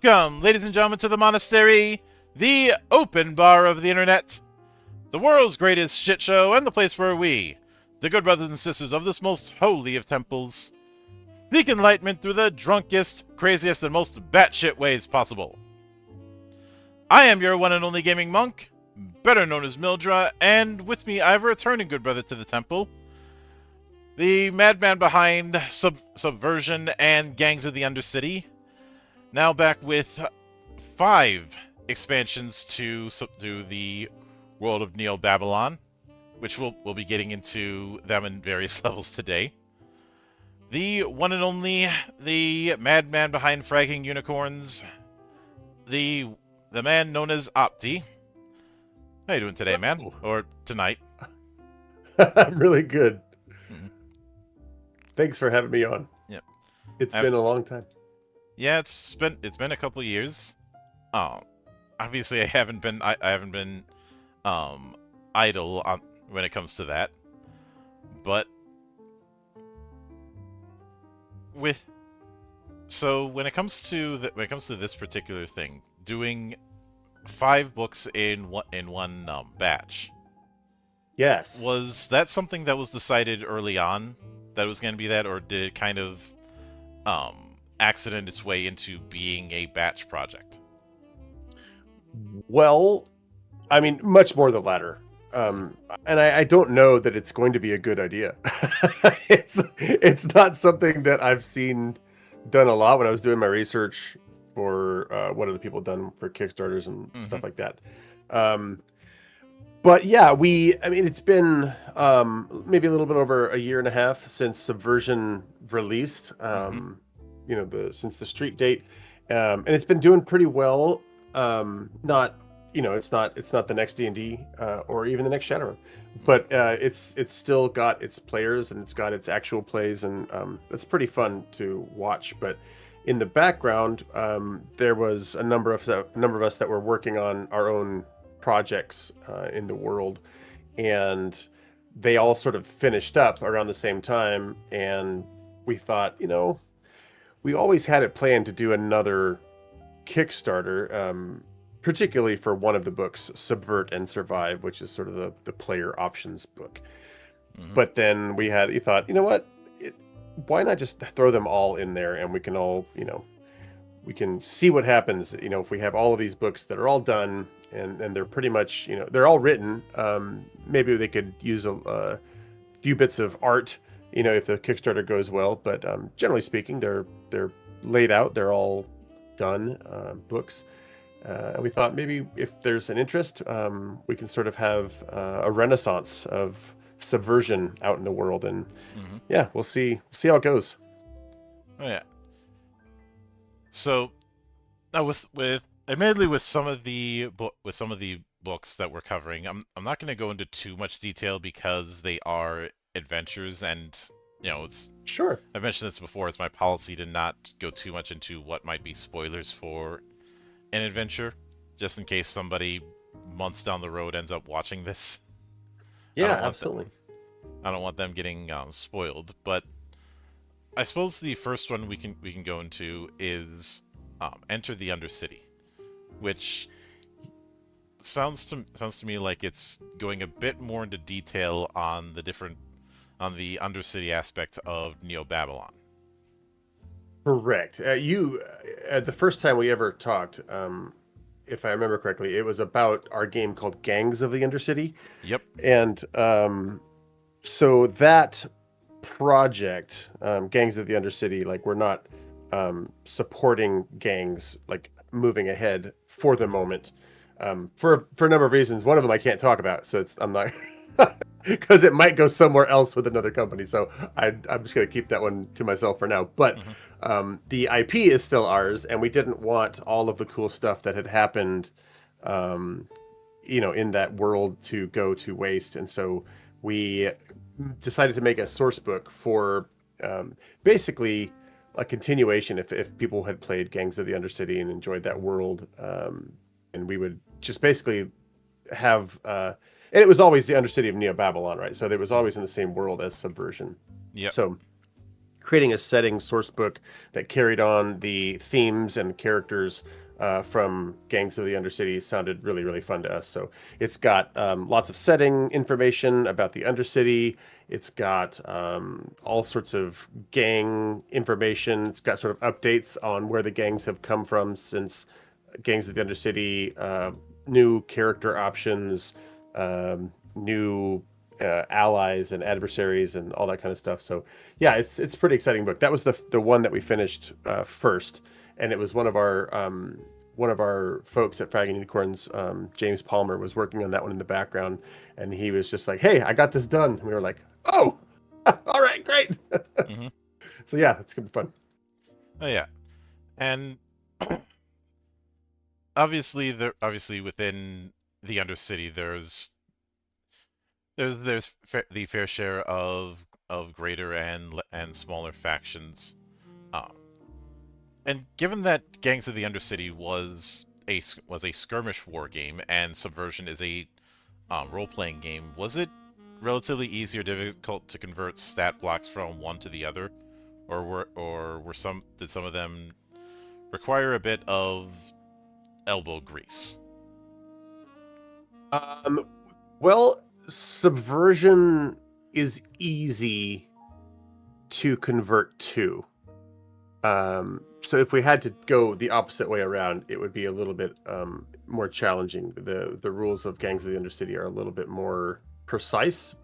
Welcome, ladies and gentlemen, to the monastery, the open bar of the internet, the world's greatest shit show, and the place where we, the good brothers and sisters of this most holy of temples, seek enlightenment through the drunkest, craziest, and most batshit ways possible. I am your one and only gaming monk, better known as Mildra, and with me I have a returning good brother to the temple, the madman behind Subversion and Gangs of the Undercity, now back with 5 expansions to the world of Neo-Babylon, which we'll be getting into them in various levels today. The one and only, the madman behind fragging unicorns, the man known as Opti. How you doing today, man? Or tonight? I'm really good. Thanks for having me on. Yep. It's been a long time. Yeah, it's been a couple years. Obviously I haven't been idle when it comes to that. But when it comes to this particular thing, doing 5 books in one batch. Yes. Was that something that was decided early on that it was going to be that, or did it kind of accident its way into being a batch project? Well, I mean, much more the latter. And I don't know that it's going to be a good idea. It's not something that I've seen done a lot when I was doing my research for what other people done for Kickstarters and stuff like that. But yeah, it's been maybe a little bit over a year and a half since Subversion released. Since the street date, and it's been doing pretty well. It's not the next D&D or even the next Shadowrun, but it's still got its players and it's got its actual plays, and it's pretty fun to watch. But in the background, there was a number of us that were working on our own projects in the world, and they all sort of finished up around the same time, and we thought, we always had it planned to do another Kickstarter, particularly for one of the books, Subvert and Survive, which is sort of the player options book. But then we thought, why not just throw them all in there, and we can all, we can see what happens, if we have all of these books that are all done and they're pretty much, they're all written. Maybe they could use a few bits of art, if the Kickstarter goes well, but generally speaking, they're laid out, they're all done books. And we thought maybe if there's an interest, we can sort of have a renaissance of Subversion out in the world, and yeah, we'll see how it goes. Oh yeah. So, now admittedly with some of the books that we're covering, I'm not going to go into too much detail because they are adventures, and it's sure. I've mentioned this before. It's my policy to not go too much into what might be spoilers for an adventure, just in case somebody months down the road ends up watching this. Yeah, absolutely. I don't want them getting spoiled, but I suppose the first one we can go into is Enter the Undercity, which sounds to me like it's going a bit more into detail on the Undercity aspect of Neo-Babylon. Correct. The first time we ever talked, if I remember correctly, it was about our game called Gangs of the Undercity. Yep. And so that project, Gangs of the Undercity, like, we're not supporting gangs, like, moving ahead for the moment, for a number of reasons. One of them I can't talk about, so I'm not because it might go somewhere else with another company. So I'm just going to keep that one to myself for now. But the IP is still ours, and we didn't want all of the cool stuff that had happened, in that world to go to waste. And so we decided to make a source book for basically a continuation. If people had played Gangs of the Undercity and enjoyed that world, and we would just basically have... and it was always the Undercity of Neo-Babylon, right? So it was always in the same world as Subversion. Yeah. So creating a setting source book that carried on the themes and characters from Gangs of the Undercity sounded really, really fun to us. So it's got lots of setting information about the Undercity. It's got all sorts of gang information. It's got sort of updates on where the gangs have come from since Gangs of the Undercity, new character options, new allies and adversaries and all that kind of stuff. So yeah, it's a pretty exciting book. That was the one that we finished first, and it was one of our folks at Fragging Unicorns, James Palmer, was working on that one in the background, and he was just like, "Hey, I got this done." And we were like, "Oh, all right, great." Hmm. So yeah, it's gonna be fun. Oh yeah, and obviously within the Undercity, the fair share of greater and smaller factions. Um, and given that Gangs of the Undercity was a skirmish war game and Subversion is a role-playing game, was it relatively easy or difficult to convert stat blocks from one to the other, or did some of them require a bit of elbow grease? Um, well, Subversion is easy to convert to. So if we had to go the opposite way around, it would be a little bit more challenging. The rules of Gangs of the Undercity are a little bit more precise,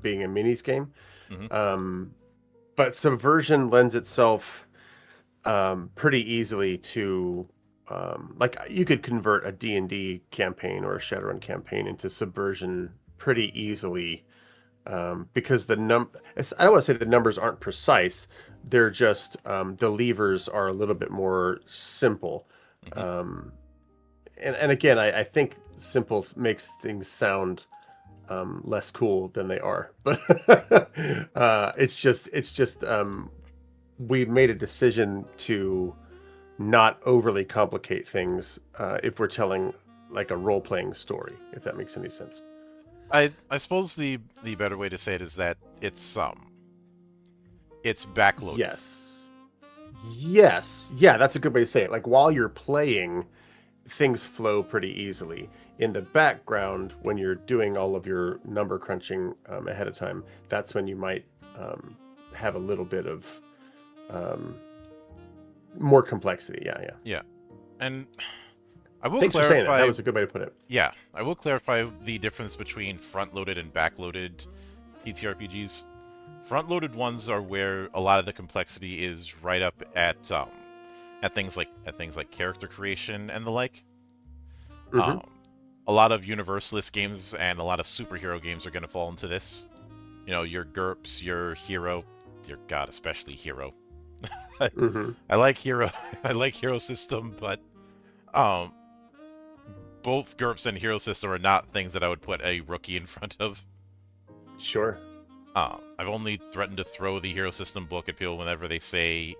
being a minis game. Hmm. But Subversion lends itself pretty easily to like you could convert a D&D campaign or a Shadowrun campaign into Subversion pretty easily, because I don't want to say the numbers aren't precise. They're just the levers are a little bit more simple. Hmm. And again, I think simple makes things sound less cool than they are. But it's just we made a decision to not overly complicate things if we're telling like a role-playing story, if that makes any sense. I suppose the better way to say it is that it's backloaded. Yes. Yes. Yeah, that's a good way to say it. Like while you're playing, things flow pretty easily. In the background, when you're doing all of your number crunching ahead of time, that's when you might have a little bit of um, more complexity. Yeah, yeah. Yeah, and I will Thanks for saying that. clarify. That was a good way to put it. Yeah, I will clarify the difference between front-loaded and back-loaded TTRPGs. Front-loaded ones are where a lot of the complexity is right up at things like character creation and the like. Hmm. Um, a lot of universalist games and a lot of superhero games are going to fall into this. You know, your GURPS, your Hero, dear God, especially Hero. Hmm. I like Hero, I like Hero System, but um, both GURPS and Hero System are not things that I would put a rookie in front of. Sure. I've only threatened to throw the Hero System book at people whenever they say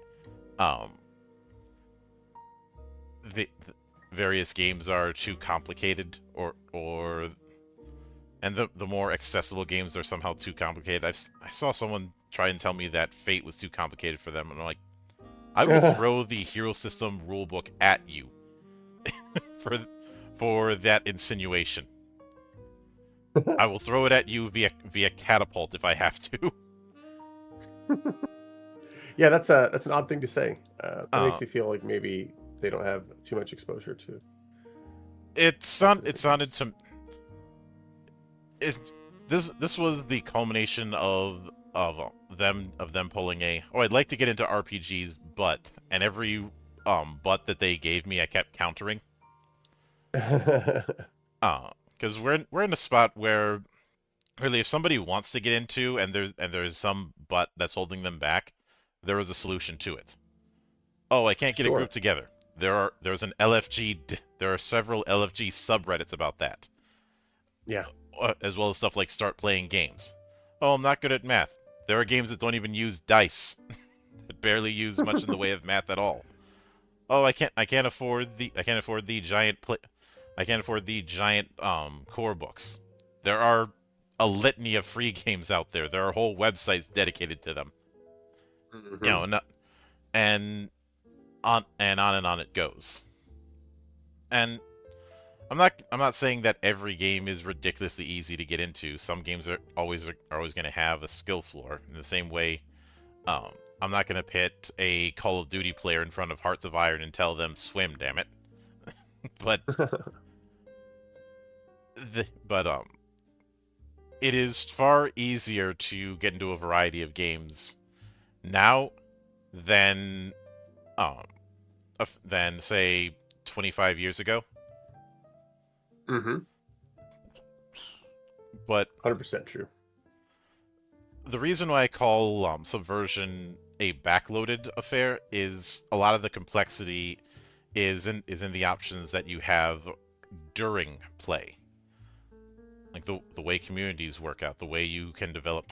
um, the various games are too complicated, and the more accessible games are somehow too complicated. I saw someone try and tell me that Fate was too complicated for them, and I'm like, I will throw the Hero System rulebook at you for that insinuation. I will throw it at you via catapult if I have to. Yeah, that's an odd thing to say. That Uh, makes you feel like maybe they don't have too much exposure to. it sounded to it, this was the culmination of them pulling a, oh, I'd like to get into RPGs, and every but that they gave me I kept countering. Because we're in a spot where really if somebody wants to get into and there's some but that's holding them back, there is a solution to it. Oh, I can't get a Sure. group together. There's an LFG. There are several LFG subreddits about that, Yeah. as well as stuff like start playing games. Oh, I'm not good at math. There are games that don't even use dice, that barely use much in the way of math at all. Oh, I can't afford the giant I can't afford the giant core books. There are a litany of free games out there. There are whole websites dedicated to them. You Hmm. know, and and on it goes. And I'm not saying that every game is ridiculously easy to get into. Some games are always going to have a skill floor. In the same way, um, I'm not going to pit a Call of Duty player in front of Hearts of Iron and tell them swim. Damn it! But but it is far easier to get into a variety of games now than um than say 25 years ago. Hmm. But 100% true. the reason why I call Subversion a backloaded affair is a lot of the complexity is in the options that you have during play, like the way communities work out, the way you can develop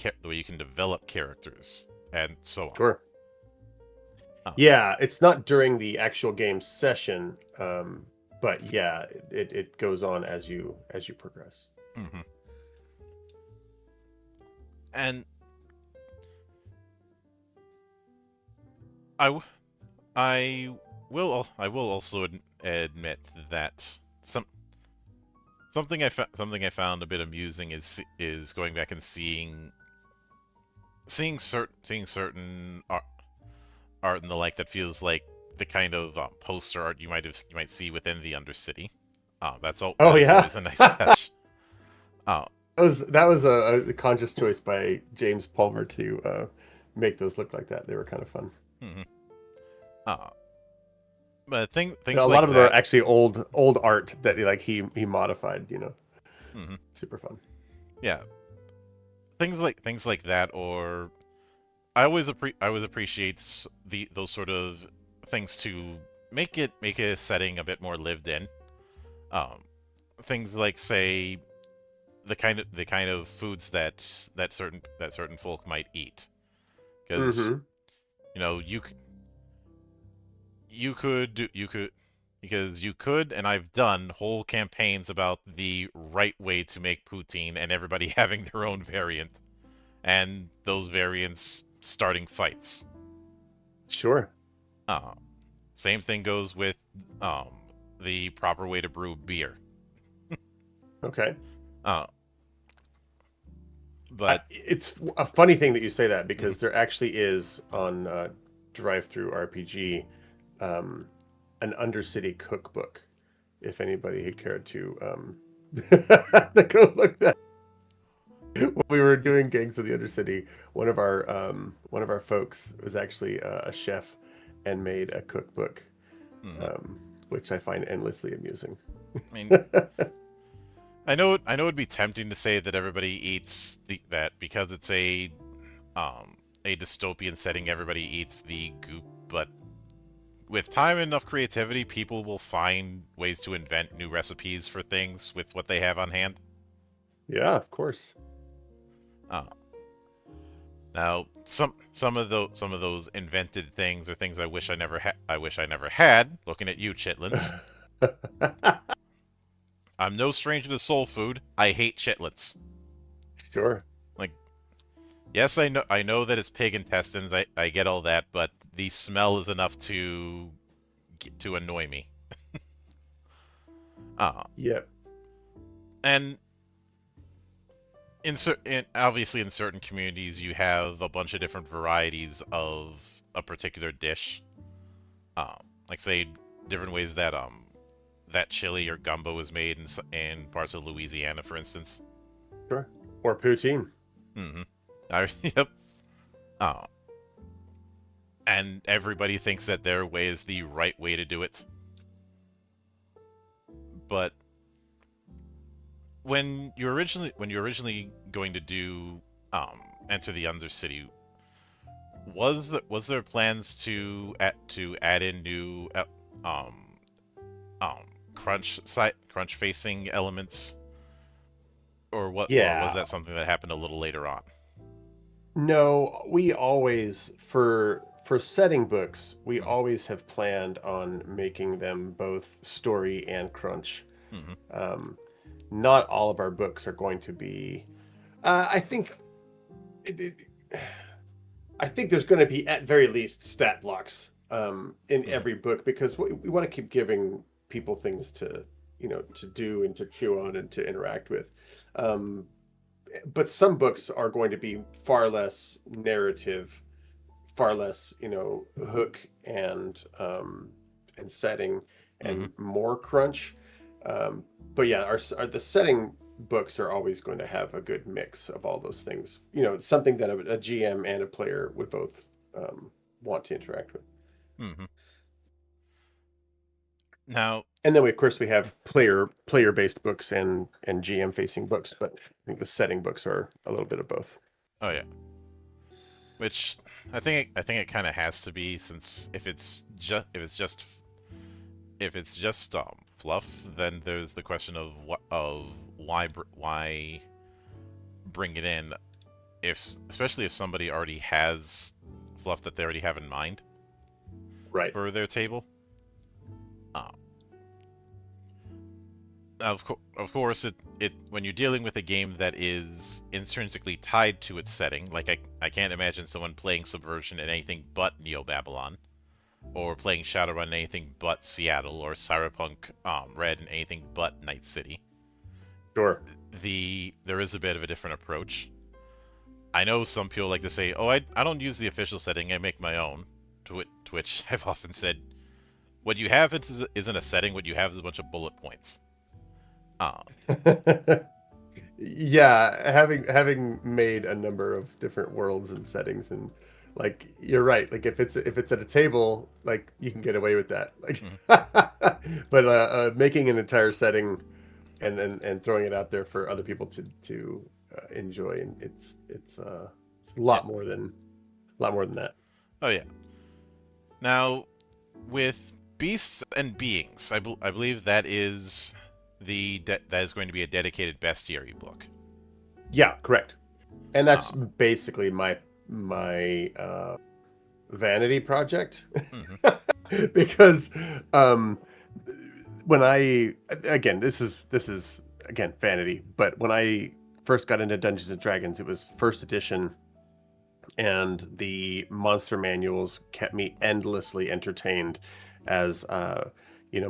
characters, and so on. Sure. Oh, Yeah, it's not during the actual game session, but yeah, it goes on as you progress. hmm and I w- I will also admit that something I found a bit amusing is going back and seeing certain art and the like that feels like the kind of poster art you might see within the Undercity. Oh That is yeah. always a nice touch. Uh, That was a conscious choice by James Palmer to make those look like that. They were kind of fun. mhm. uh, but And a things lot like of them are that. actually old art that like he modified. Mhm. Super fun. Yeah, things like that, or I always appreciate the those sort of things to make a setting a bit more lived in. Um, Things like say the kind of foods that certain folk might eat, because Hmm. you know you could because you could, and I've done whole campaigns about the right way to make poutine and everybody having their own variant and those variants starting fights. Sure. Uh, Same thing goes with um, the proper way to brew beer. Okay. Uh, but It's a funny thing that you say that mhm. because there actually is on Drive Through RPG um, an Undercity cookbook. If anybody had cared to to go look that when we were doing Gangs of the Undercity, one of our folks was actually a chef and made a cookbook, Mhm. um, which I find endlessly amusing. I mean, I know it'd be tempting to say that everybody eats that because it's a dystopian setting. Everybody eats the goop, but with time and enough creativity, people will find ways to invent new recipes for things with what they have on hand. Yeah, of course. Uh, Now, some of those invented things are things I wish I never had. Looking at you, chitlins. I'm no stranger to soul food. I hate chitlins. Sure. Like, yes, I know that it's pig intestines. I get all that, but the smell is enough to annoy me. Uh, Yep. and obviously in certain communities you have a bunch of different varieties of a particular dish. Like say different ways that chili or gumbo is made in parts of Louisiana, for instance. Sure. Or poutine. Mm-hmm. Yep. Uh, and everybody thinks that their way is the right way to do it. But when you're originally going to do Enter the Undercity, was there plans to add in new um crunch facing elements, or was Yeah. that something that happened a little later on? No, we always for setting books, we Mm-hmm. always have planned on making them both story and crunch. Mm-hmm. Um, Not all of our books are going to be. I think it, I think there's going to be at very least stat blocks in Mhm. every book because we want to keep giving people things to to do and to chew on and to interact with. Um, but some books are going to be far less narrative, far less hook and setting Mhm. and more crunch. But yeah, the setting books are always going to have a good mix of all those things. Something that a GM and a player would both want to interact with. Mhm. Now, And then of course we have player based books and GM facing books, but I think the setting books are a little bit of both. oh yeah, which I think it kind of has to be, since if it's just fluff, then there's the question of why bring it in, if especially if somebody already has fluff that they already have in mind Right. for their table. Uh, of course, it when you're dealing with a game that is intrinsically tied to its setting, like I can't imagine someone playing Subversion in anything but Neo Babylon, or playing Shadowrun in anything but Seattle, or Cyberpunk Red in anything but Night City. Sure. There is a bit of a different approach. I know some people like to say, "Oh, I don't use the official setting; I make my own." To which I've often said, "What you have isn't a setting. What you have is a bunch of bullet points." Um, Yeah, having made a number of different worlds and settings, and like you're right, like if it's at a table, like you can get away with that, like mhm. but making an entire setting and throwing it out there for other people to enjoy, and it's Yeah. a lot more than that. Oh yeah. Now, with beasts and beings, I believe that is that is going to be a dedicated bestiary book. Yeah, correct. And that's Uh, basically my vanity project. mhm. Because um when I again this is again vanity, but when I first got into Dungeons and Dragons, it was first edition, and the monster manuals kept me endlessly entertained as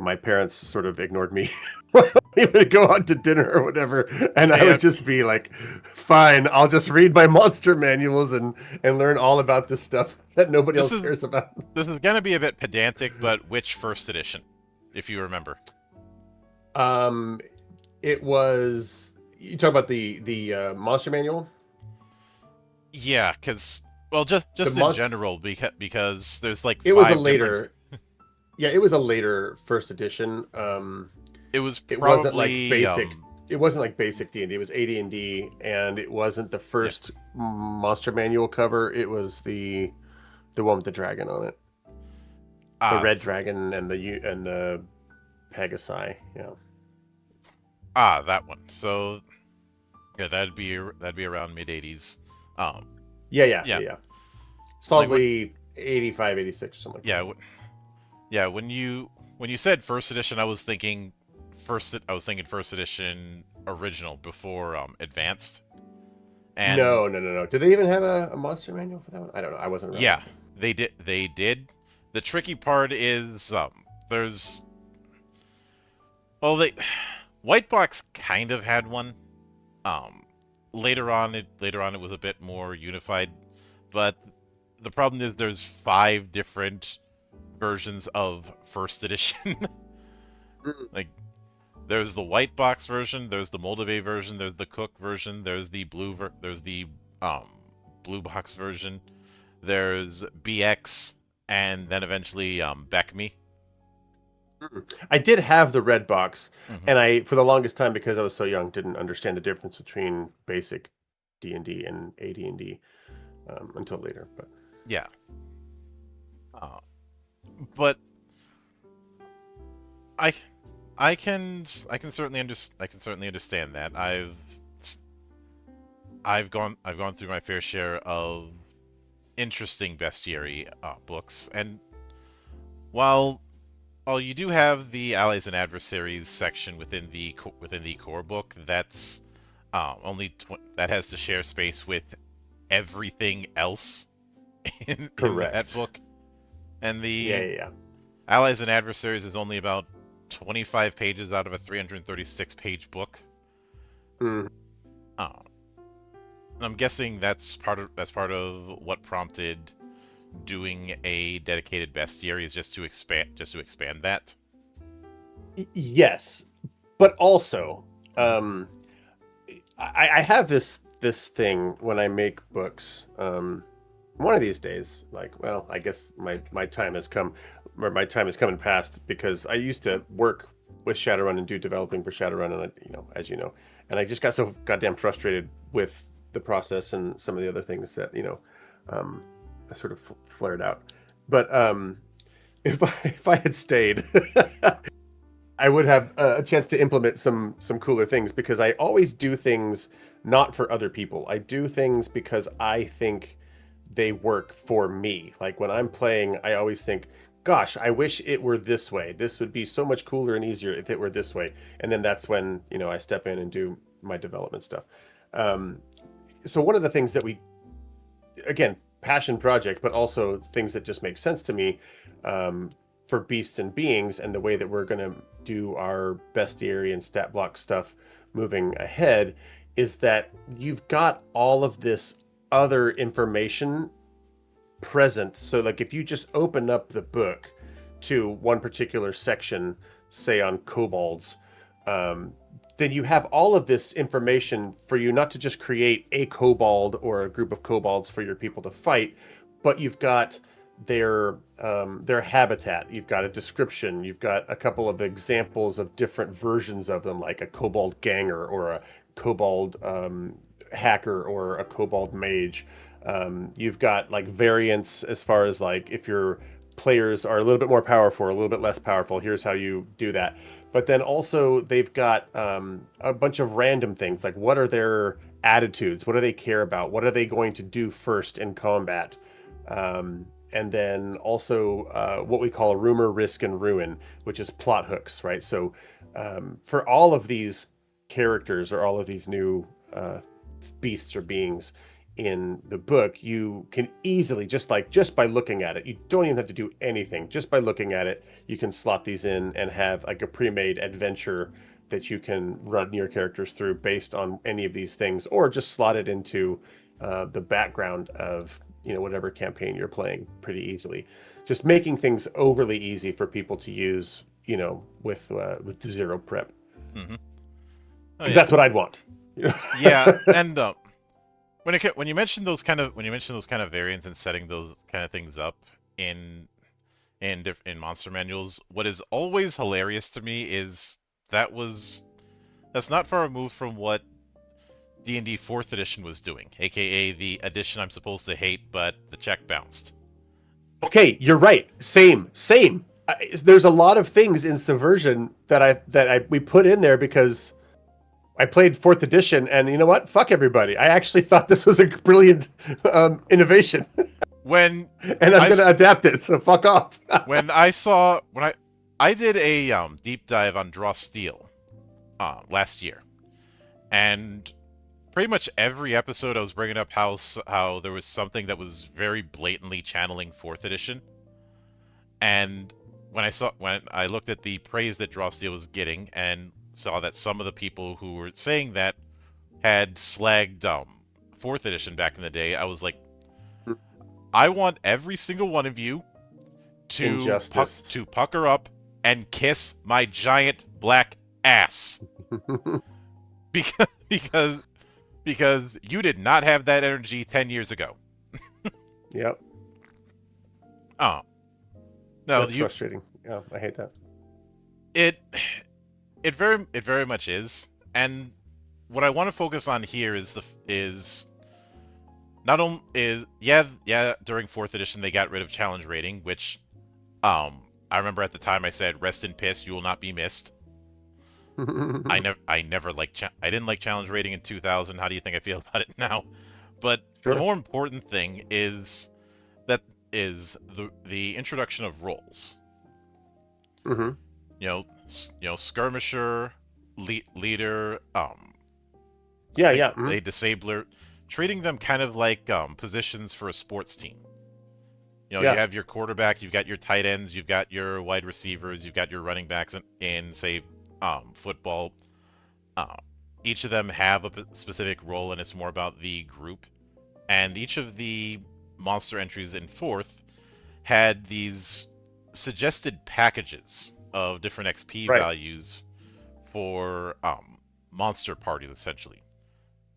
my parents sort of ignored me when we would go out to dinner or whatever, and I They would just be like, fine, I'll just read my monster manuals and learn all about this stuff that nobody this else is cares about. this is gonna be a bit pedantic, but which first edition, if you remember? um it was, you talk about the monster manual. Yeah, because well, The just in monster, general, because there's like it was a five different. later, yeah, it was a later first edition. It was It wasn't like probably basic. It wasn't like basic D&D. It was AD&D, and it wasn't the yeah. first monster manual cover. It was the one with the dragon on it, the Ah, red dragon and the Pegasi. Yeah, that one. So yeah, that'd be around mid '80s. Um, yeah, yeah, yeah, yeah, yeah. like when Solidly 85, 86 or something like yeah, that. yeah, when you said first edition, I was thinking first edition original before advanced. And No, no, no, no. Did they even have a monster manual for that one? I don't know. I wasn't around. yeah, they did. The tricky part is there's well they White Box kind of had one. Um later on it was a bit more unified, but the problem is there's five different versions of first edition. Mm. Like there's the white box version, there's the Moldave version, there's the Cook version, there's the um blue box version, there's BX, and then eventually Beck Me. Mm. I did have the red box, Hmm. and I, for the longest time, because I was so young, didn't understand the difference between basic D&D and AD&D until later. But Yeah. Uh, but I I can certainly understand that. I've gone through my fair share of interesting bestiary books, and while you do have the allies and adversaries section within the core book, that's that has to share space with everything else. in that Correct. book, and Yeah, the yeah, yeah. Allies and Adversaries is only about 25 pages out of a 336-page book. Mm. Uh, I'm guessing that's part of what prompted doing a dedicated bestiary is just to expand that. Yes, but also, um, I have this thing when I make books. One of these days, like, well, I guess my time has come, or my time has come and passed because I used to work with Shadowrun and do developing for Shadowrun, and as you know, and I just got so goddamn frustrated with the process and some of the other things that um, I sort of flared out. But if I had stayed, I would have a chance to implement some cooler things because I always do things not for other people. I do things because I think they work for me. Like when I'm playing, I always think, gosh, I wish it were this way. This would be so much cooler and easier if it were this way. And then that's when, I step in and do my development stuff. Um, so one of the things that we, again, passion project, but also things that just make sense to me, um, for beasts and beings and the way that we're going to do our bestiary and stat block stuff moving ahead is that you've got all of this other information present. So like if you just open up the book to one particular section, say on kobolds, um, then you have all of this information for you not to just create a kobold or a group of kobolds for your people to fight, but you've got their habitat, you've got a description, you've got a couple of examples of different versions of them, like a kobold ganger or a kobold hacker or a kobold mage. You've got like variants as far as like if your players are a little bit more powerful or a little bit less powerful, here's how you do that. But then also they've got a bunch of random things like what are their attitudes, what do they care about, what are they going to do first in combat, and then also what we call rumor, risk, and ruin, which is plot hooks, right? So for all of these characters or all of these new beasts or beings in the book, you can easily just by looking at it, you don't even have to do anything. Just by looking at it, you can slot these in and have like a pre-made adventure that you can run your characters through based on any of these things, or just slot it into the background of whatever campaign you're playing pretty easily. Just making things overly easy for people to use, with zero prep. Mm-hmm. Oh, Because yeah. that's what I'd want. Yeah, and when you mention those kind of variants and setting those kind of things up in in monster manuals, what is always hilarious to me is that's not far removed from what D&D 4th edition was doing, aka the edition I'm supposed to hate, but the check bounced. Okay, you're right. Same. There's a lot of things in Subversion that we put in there because I played 4th edition, and you know what? Fuck everybody. I actually thought this was a brilliant innovation, and I'm going to adapt it. So fuck off. when I did a deep dive on Draw Steel last year, and pretty much every episode I was bringing up how there was something that was very blatantly channeling 4th edition. And when I looked at the praise that Draw Steel was getting and saw that some of the people who were saying that had slagged 4th edition back in the day, I was like, I want every single one of you to pucker up and kiss my giant black ass. because you did not have that energy 10 years ago. Yep. Oh. No, that's frustrating. Yeah, I hate that. It very much is. And what I want to focus on here is during 4th edition they got rid of challenge rating, which I remember at the time I said, rest in piss, you will not be missed. I didn't like challenge rating in 2000. How do you think I feel about it now? But sure. The more important thing is the introduction of roles. Mm-hmm. Skirmisher, leader, a disabler, treating them kind of like positions for a sports team. You know, you Yeah. have your quarterback, you've got your tight ends, you've got your wide receivers, you've got your running backs in say, football. Uh, each of them have a specific role, and it's more about the group. And each of the monster entries in fourth had these suggested packages of different XP Right. values for monster parties, essentially.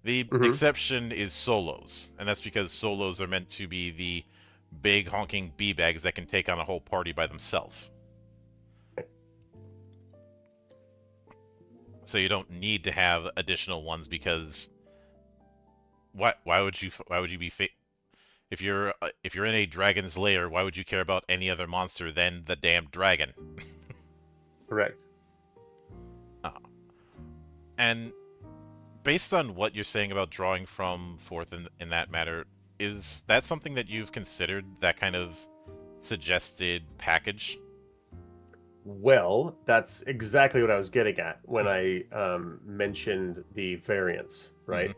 The Hmm. exception is solos, and that's because solos are meant to be the big honking B-bags that can take on a whole party by themselves. So you don't need to have additional ones because why would you be if you're in a dragon's lair, why would you care about any other monster than the damn dragon? Correct. Uh, and based on what you're saying about drawing from fourth in that matter, is that something that you've considered, that kind of suggested package? Well, that's exactly what I was getting at when I mentioned the variants, right?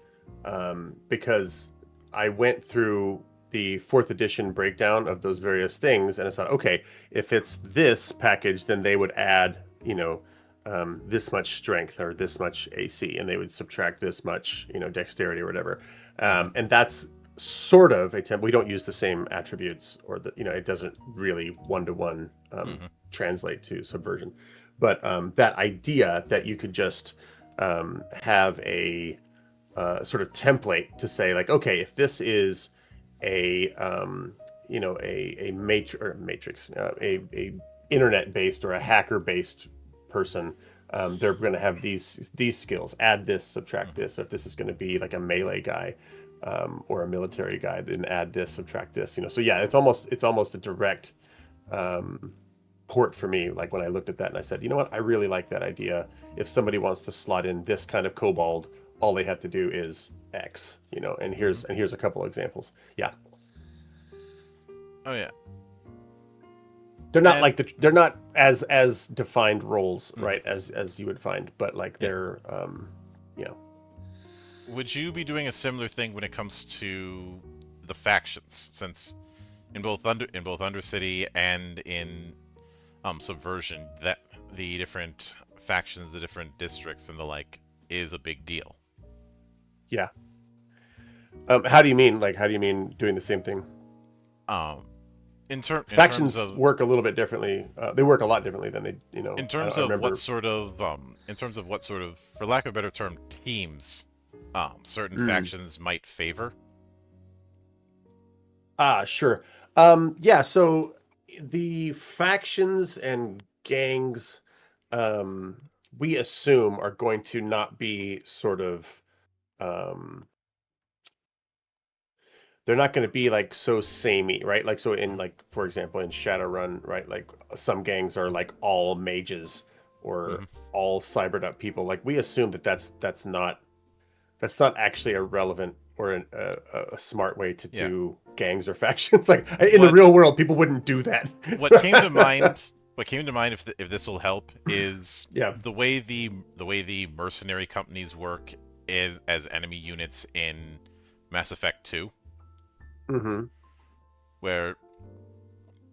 Because I went through the fourth edition breakdown of those various things, and I thought, okay, if it's this package, then they would add, this much strength or this much AC, and they would subtract this much, dexterity or whatever. Mm-hmm. And that's sort of a temp. We don't use the same attributes, or it doesn't really one-to-one Mm-hmm. translate to subversion. But that idea that you could just have a sort of template to say, like, okay, if this is a matrix, a internet based or a hacker based person, they're going to have these skills. Add this, subtract Mm-hmm. this. If this is going to be like a melee guy or a military guy, then add this, subtract this. So yeah, it's almost a direct port for me. Like when I looked at that and I said, you know what, I really like that idea. If somebody wants to slot in this kind of kobold, all they have to do is X, and Mm-hmm. here's a couple examples. Yeah. Oh yeah. They're And not as defined roles, mm-hmm. right, as you would find, but like Yeah. they're you know Would you be doing a similar thing when it comes to the factions? Since in both Undercity and in Subversion, that the different factions, the different districts, and the like is a big deal. yeah. How do you mean? Like, how do you mean doing the same thing? Um, in terms Factions of work a little bit differently. They work a lot differently than they, in I, terms I of remember. what sort of, for lack of a better term, teams certain Mm. factions might favor. Sure. Yeah, so the factions and gangs, um, we assume are going to not be sort of, um, they're not going to be like so samey, right? Like, so in, like, for example, in Shadowrun, right? Like some gangs are like all mages or Mm-hmm. all cybered up people. Like we assume that that's not actually a relevant or a smart way to Yeah. do gangs or factions. Like in the What real world, people wouldn't do that. what came to mind what came to mind, if this will help, is Yeah. the way the mercenary companies work is as enemy units in Mass Effect 2, Mm-hmm. where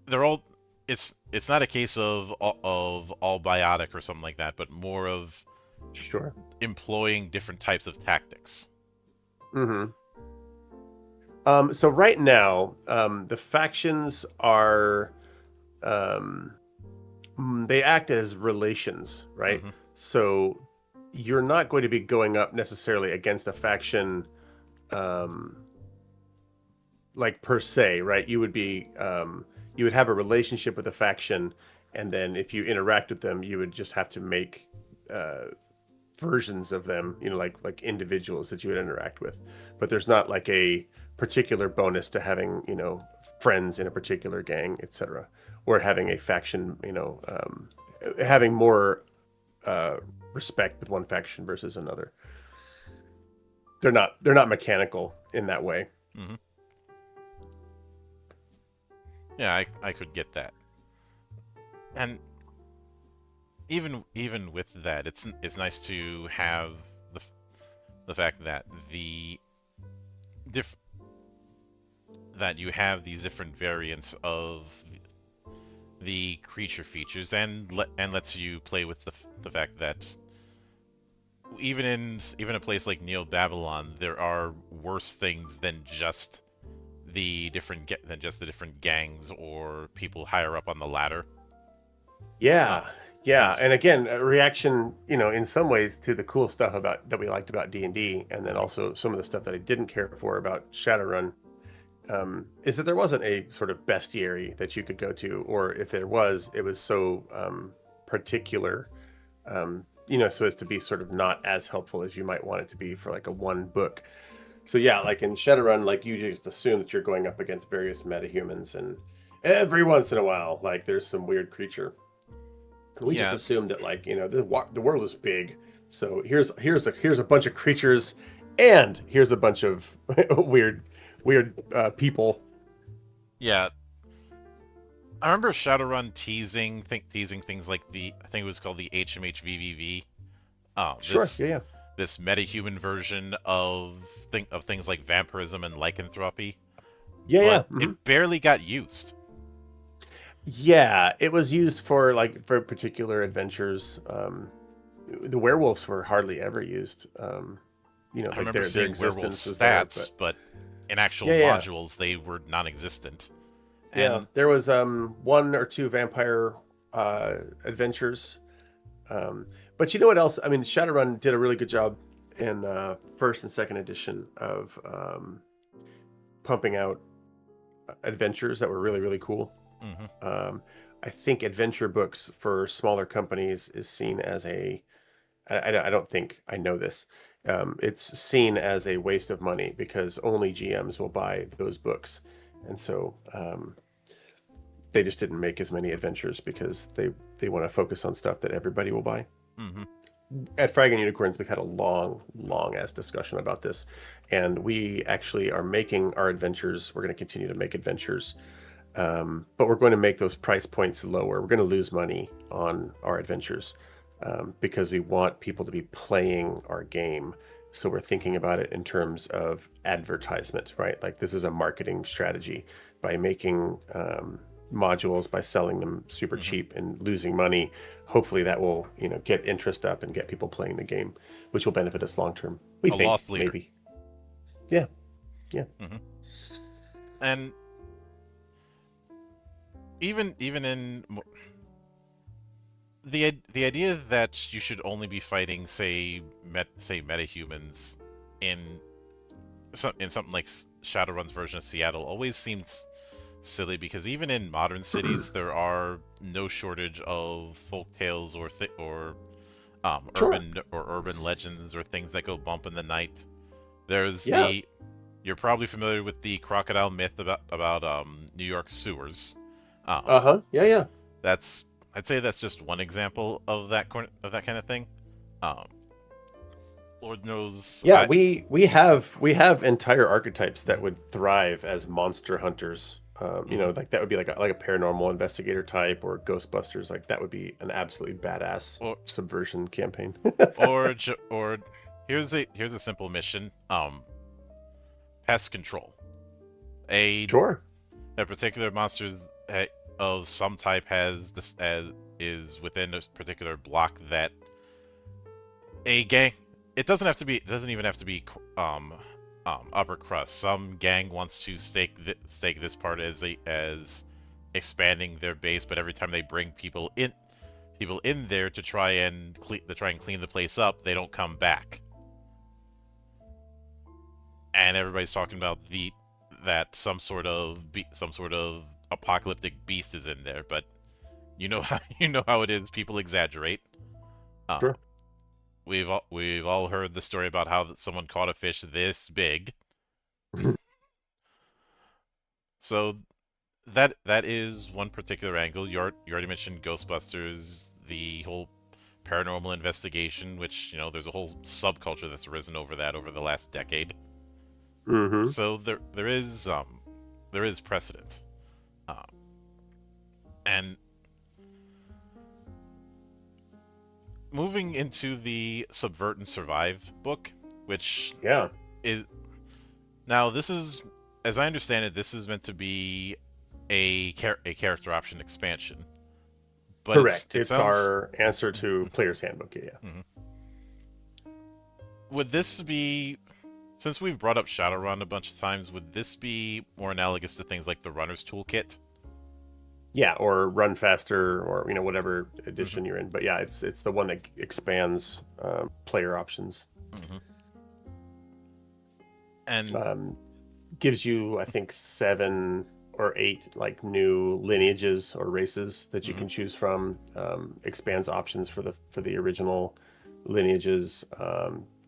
they're all it's not a case of all biotic or something like that, but more of Sure. employing different types of tactics. Mm-hmm. So right now, the factions are um, they act as relations, right? Mm-hmm. So you're not going to be going up necessarily against a faction, um, like per se, right? You would have a relationship with a faction, and then if you interact with them, you would just have to make uh, versions of them, like individuals that you would interact with. But there's not like a particular bonus to having, friends in a particular gang, etc., or having a faction, having more uh, respect with one faction versus another. They're not mechanical in that way. Mm-hmm. Yeah, I could get that. And even with that, it's nice to have the fact that the diff that you have these different variants of the creature features, and lets you play with the fact that even a place like Neo Babylon, there are worse things than just the different gangs or people higher up on the ladder. Yeah, yeah, Because and again, a reaction, in some ways to the cool stuff about that we liked about D&D, and then also some of the stuff that I didn't care for about Shadowrun, is that there wasn't a sort of bestiary that you could go to, or if there was, it was so particular, so as to be sort of not as helpful as you might want it to be for like a one book. So yeah, like in Shadowrun, like you just assume that you're going up against various metahumans, and every once in a while, like there's some weird creature. We just yeah, assumed that, like, the world is big, so here's a bunch of creatures, and here's a bunch of weird people. yeah, I remember Shadowrun teasing things like I think it was called the HMHVVV. Sure, yeah, This metahuman version of things like vampirism and lycanthropy, yeah, yeah, but yeah. it barely got used. Yeah, it was used for particular adventures. The werewolves were hardly ever used. I Like remember their seeing werewolf existence was there, stats, but in actual yeah, yeah, modules they were non-existent. yeah. And There was one or two vampire adventures. But you know what else? I mean, Shadowrun did a really good job in first and second edition of pumping out adventures that were really, really cool. mhm. I think adventure books for smaller companies is seen as I don't think I know this. It's seen as a waste of money because only GMs will buy those books. And so they just didn't make as many adventures because they want to focus on stuff that everybody will buy. Mhm. At Frag and Unicorns, we've had a long ass discussion about this, and we actually are making our adventures. We're going to continue to make adventures, but we're going to make those price points lower. We're going to lose money on our adventures because we want people to be playing our game. So we're thinking about it in terms of advertisement, right? Like this is a marketing strategy by making modules, by selling them super Mhm. cheap and losing money. Hopefully that will, get interest up and get people playing the game, which will benefit us long term. We A think loss leader. maybe. Yeah, yeah. Mhm. And even in the idea that you should only be fighting, say metahumans in something like Shadowrun's version of Seattle always seems silly, because even in modern cities there are no shortage of folk tales or Sure. urban legends or things that go bump in the night. There's Yeah. you're probably familiar with the crocodile myth about New York sewers. Um, Uh-huh. Yeah, yeah. that's I'd say that's just one example of that kind of thing. Um, Lord knows, Yeah, we have entire archetypes that would thrive as monster hunters. Like that would be like a paranormal investigator type or Ghostbusters. Like that would be an absolutely badass or subversion campaign. or here's a simple mission. Pest control. A Sure. a particular monster's of some type has this is within a particular block that a gang. It doesn't even have to be upper crust. Some gang wants to stake this part as expanding their base, but every time they bring people in there to try and clean the place up, they don't come back. And everybody's talking about that some sort of apocalyptic beast is in there, but you know how it is. People exaggerate. Um, Sure. we've all heard the story about how someone caught a fish this big. So that is one particular angle. You already mentioned Ghostbusters, the whole paranormal investigation, which there's a whole subculture that's arisen over that over the last decade. Mm-hmm. So there is precedent, um, and moving into the Subvert and Survive book, which Yeah. is now this is as I understand it, this is meant to be a character option expansion. But Correct. it It's sounds. our answer to Player's Handbook. Yeah. Mhm. Would this be, since we've brought up Shadowrun a bunch of times, would this be more analogous to things like the Runner's Toolkit? Yeah, or Run Faster, or whatever Hmm. edition you're in. But yeah, it's the one that expands player options. Hmm. And Um, Gives you, I think, 7 or 8 like new lineages or races that you mhm, can choose from. Expands options for the original lineages.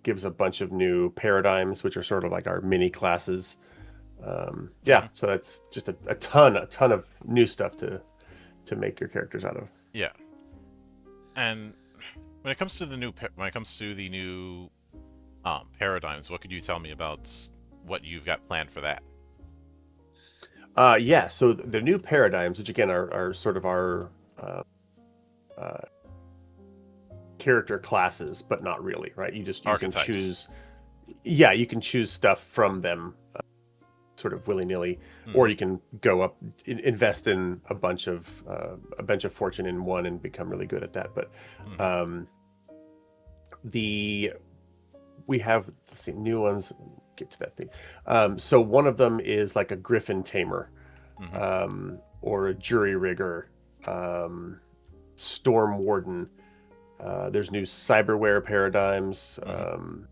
Gives a bunch of new paradigms, which are sort of like our mini classes. Yeah, mhm, so that's just a ton of new stuff to make your characters out of. yeah. And when it comes to the new paradigms, what could you tell me about what you've got planned for that? Yeah, so the new paradigms, which again are sort of our uh, uh, character classes, but not really, right? You can Archetypes. choose, yeah, you can choose stuff from them sort of willy nilly, or Hmm. you can go up, invest in a bunch of fortune in one and become really good at that. But Hmm. um, the we have, let's see, new ones. Get to that thing. So one of them is like a griffin tamer, Hmm. or a jury rigger, um, storm warden. There's new cyberware paradigms, Hmm.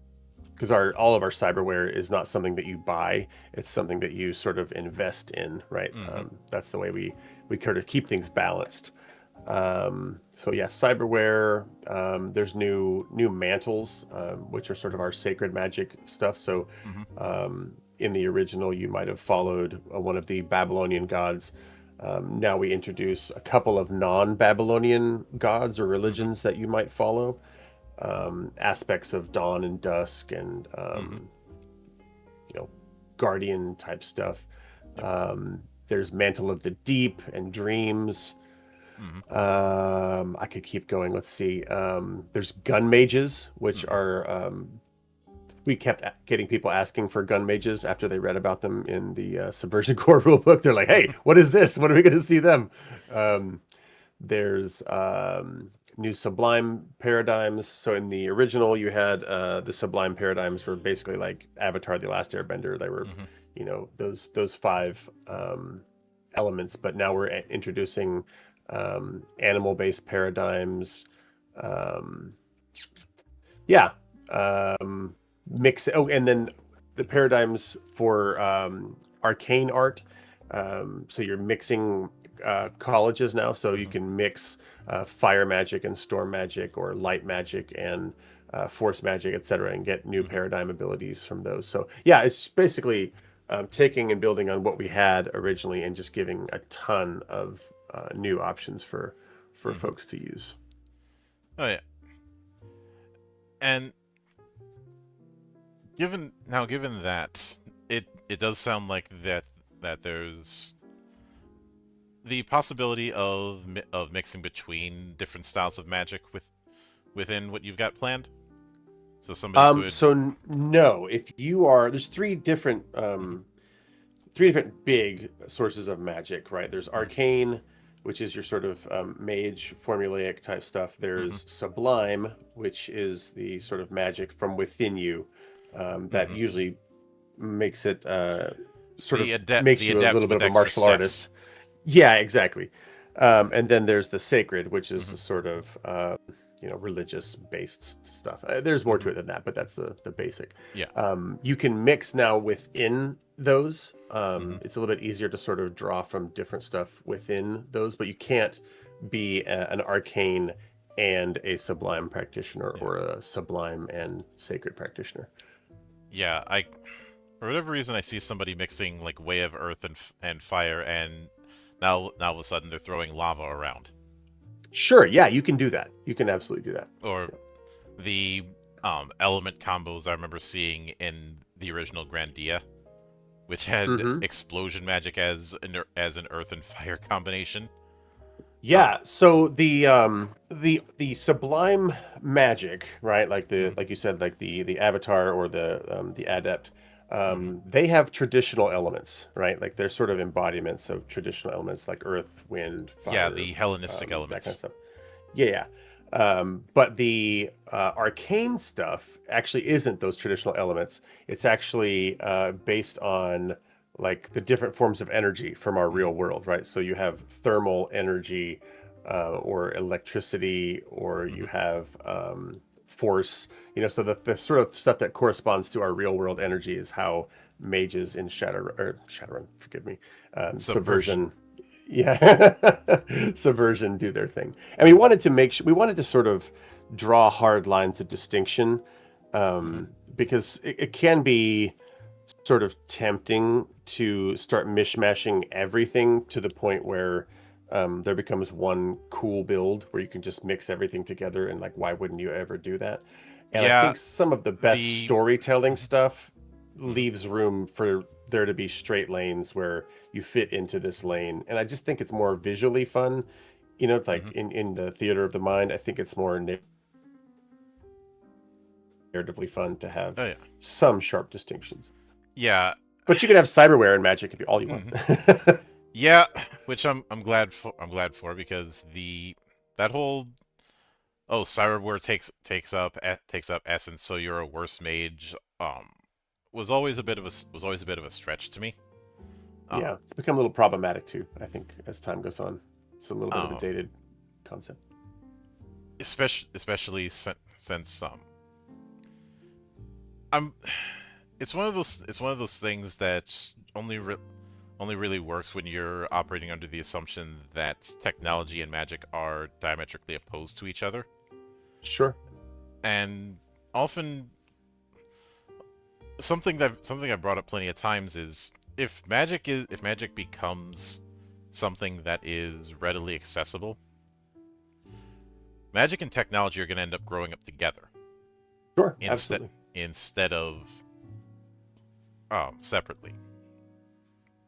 because our all of our cyberware is not something that you buy; it's something that you sort of invest in, right? Hmm. That's the way we kind of keep things balanced. So yeah, cyberware. There's new mantles, which are sort of our sacred magic stuff. So Hmm. in the original, you might have followed one of the Babylonian gods. Now we introduce a couple of non-Babylonian gods or Hmm. religions that you might follow. Aspects of dawn and dusk, and Hmm. you know, guardian type stuff. Yep. There's mantle of the deep and dreams. Hmm. I could keep going. Let's see. There's gun mages, which Hmm. are we kept getting people asking for gun mages after they read about them in the Subversion core rulebook. They're like, "Hey, what is this? When are we going to see them?" Um, there's new Sublime paradigms. So in the original, you had the Sublime paradigms were basically like Avatar: The Last Airbender. They were, Hmm. those 5 elements. But now we're introducing animal-based paradigms. Um, yeah, um, mix. Oh, and then the paradigms for arcane art. So you're mixing colleges now, so you Hmm. can mix fire magic and storm magic, or light magic and force magic, etc., and get new Hmm. paradigm abilities from those. So yeah, it's basically taking and building on what we had originally, and just giving a ton of new options for Hmm. folks to use. Oh yeah. And given that, it does sound like that there's the possibility of mixing between different styles of magic within what you've got planned. So somebody could. No, if you are, there's Hmm. three different big sources of magic, right? There's Hmm. arcane, which is your sort of mage formulaic type stuff. Hmm. There's sublime, which is the sort of magic from within you, that Hmm. usually makes it sort The of adept, makes the you a little adept bit with of a extra martial steps. artist. Yeah, exactly. And then there's the sacred, which is the Hmm. sort of religious based stuff. There's more Hmm. to it than that, but that's the basic. Yeah. You can mix now within those. Hmm. It's a little bit easier to sort of draw from different stuff within those, but you can't be an arcane and a sublime practitioner, Yeah. or a sublime and sacred practitioner. Yeah. For whatever reason, I see somebody mixing like Way of Earth and Fire, and now all of a sudden they're throwing lava around, Sure, yeah, you can do that. You can absolutely do that. or the element combos I remember seeing in the original Grandia, which had Hmm. explosion magic as an earth and fire combination. Um, Yeah, so the sublime magic, right? Like mhm, like you said, like the avatar or the adept. Hmm. They have traditional elements, right? Like they're sort of embodiments of traditional elements like earth, wind, Yeah, fire, the Hellenistic that kind of elements. stuff. Yeah. But the arcane stuff actually isn't those traditional elements. It's actually based on like the different forms of energy from our Hmm. real world, right? So you have thermal energy or electricity, or you Hmm. have force. So the sort of stuff that corresponds to our real world energy is how mages in Shadowrun, forgive me, Subversion. Subversion, yeah, Subversion do their thing. And we wanted to sort of draw hard lines of distinction, Hmm. because it can be sort of tempting to start mishmashing everything to the point where there becomes one cool build where you can just mix everything together, and like, why wouldn't you ever do that? And I Yeah, think some of the best the. storytelling stuff Mhm. leaves room for there to be straight lanes where you fit into this lane. And I just think it's more visually fun. Like Mhm. in the theater of the mind, I think it's more narratively fun to have Oh yeah, some sharp distinctions. yeah, But you can have cyberware and magic if you all you want. mhm. Yeah. Which I'm glad for. I'm glad for because that whole cyberware takes up essence, so you're a worse mage. Was always a bit of a stretch to me. Um, Yeah, it's become a little problematic too, I think, as time goes on. It's a little bit of a um, dated concept. especially since I'm. It's one of those things that only really works when you're operating under the assumption that technology and magic are diametrically opposed to each other. Sure. And often something I've brought up plenty of times is if magic becomes something that is readily accessible, magic and technology are going to end up growing up together Sure, instead absolutely. instead of separately.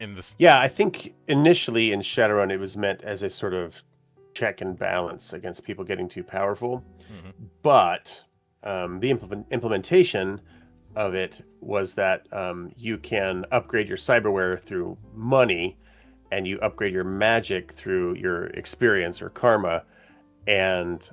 In this, Yeah, I think initially in Shadowrun it was meant as a sort of check and balance against people getting too powerful, mhm, but the implementation of it was that you can upgrade your cyberware through money, and you upgrade your magic through your experience or karma, and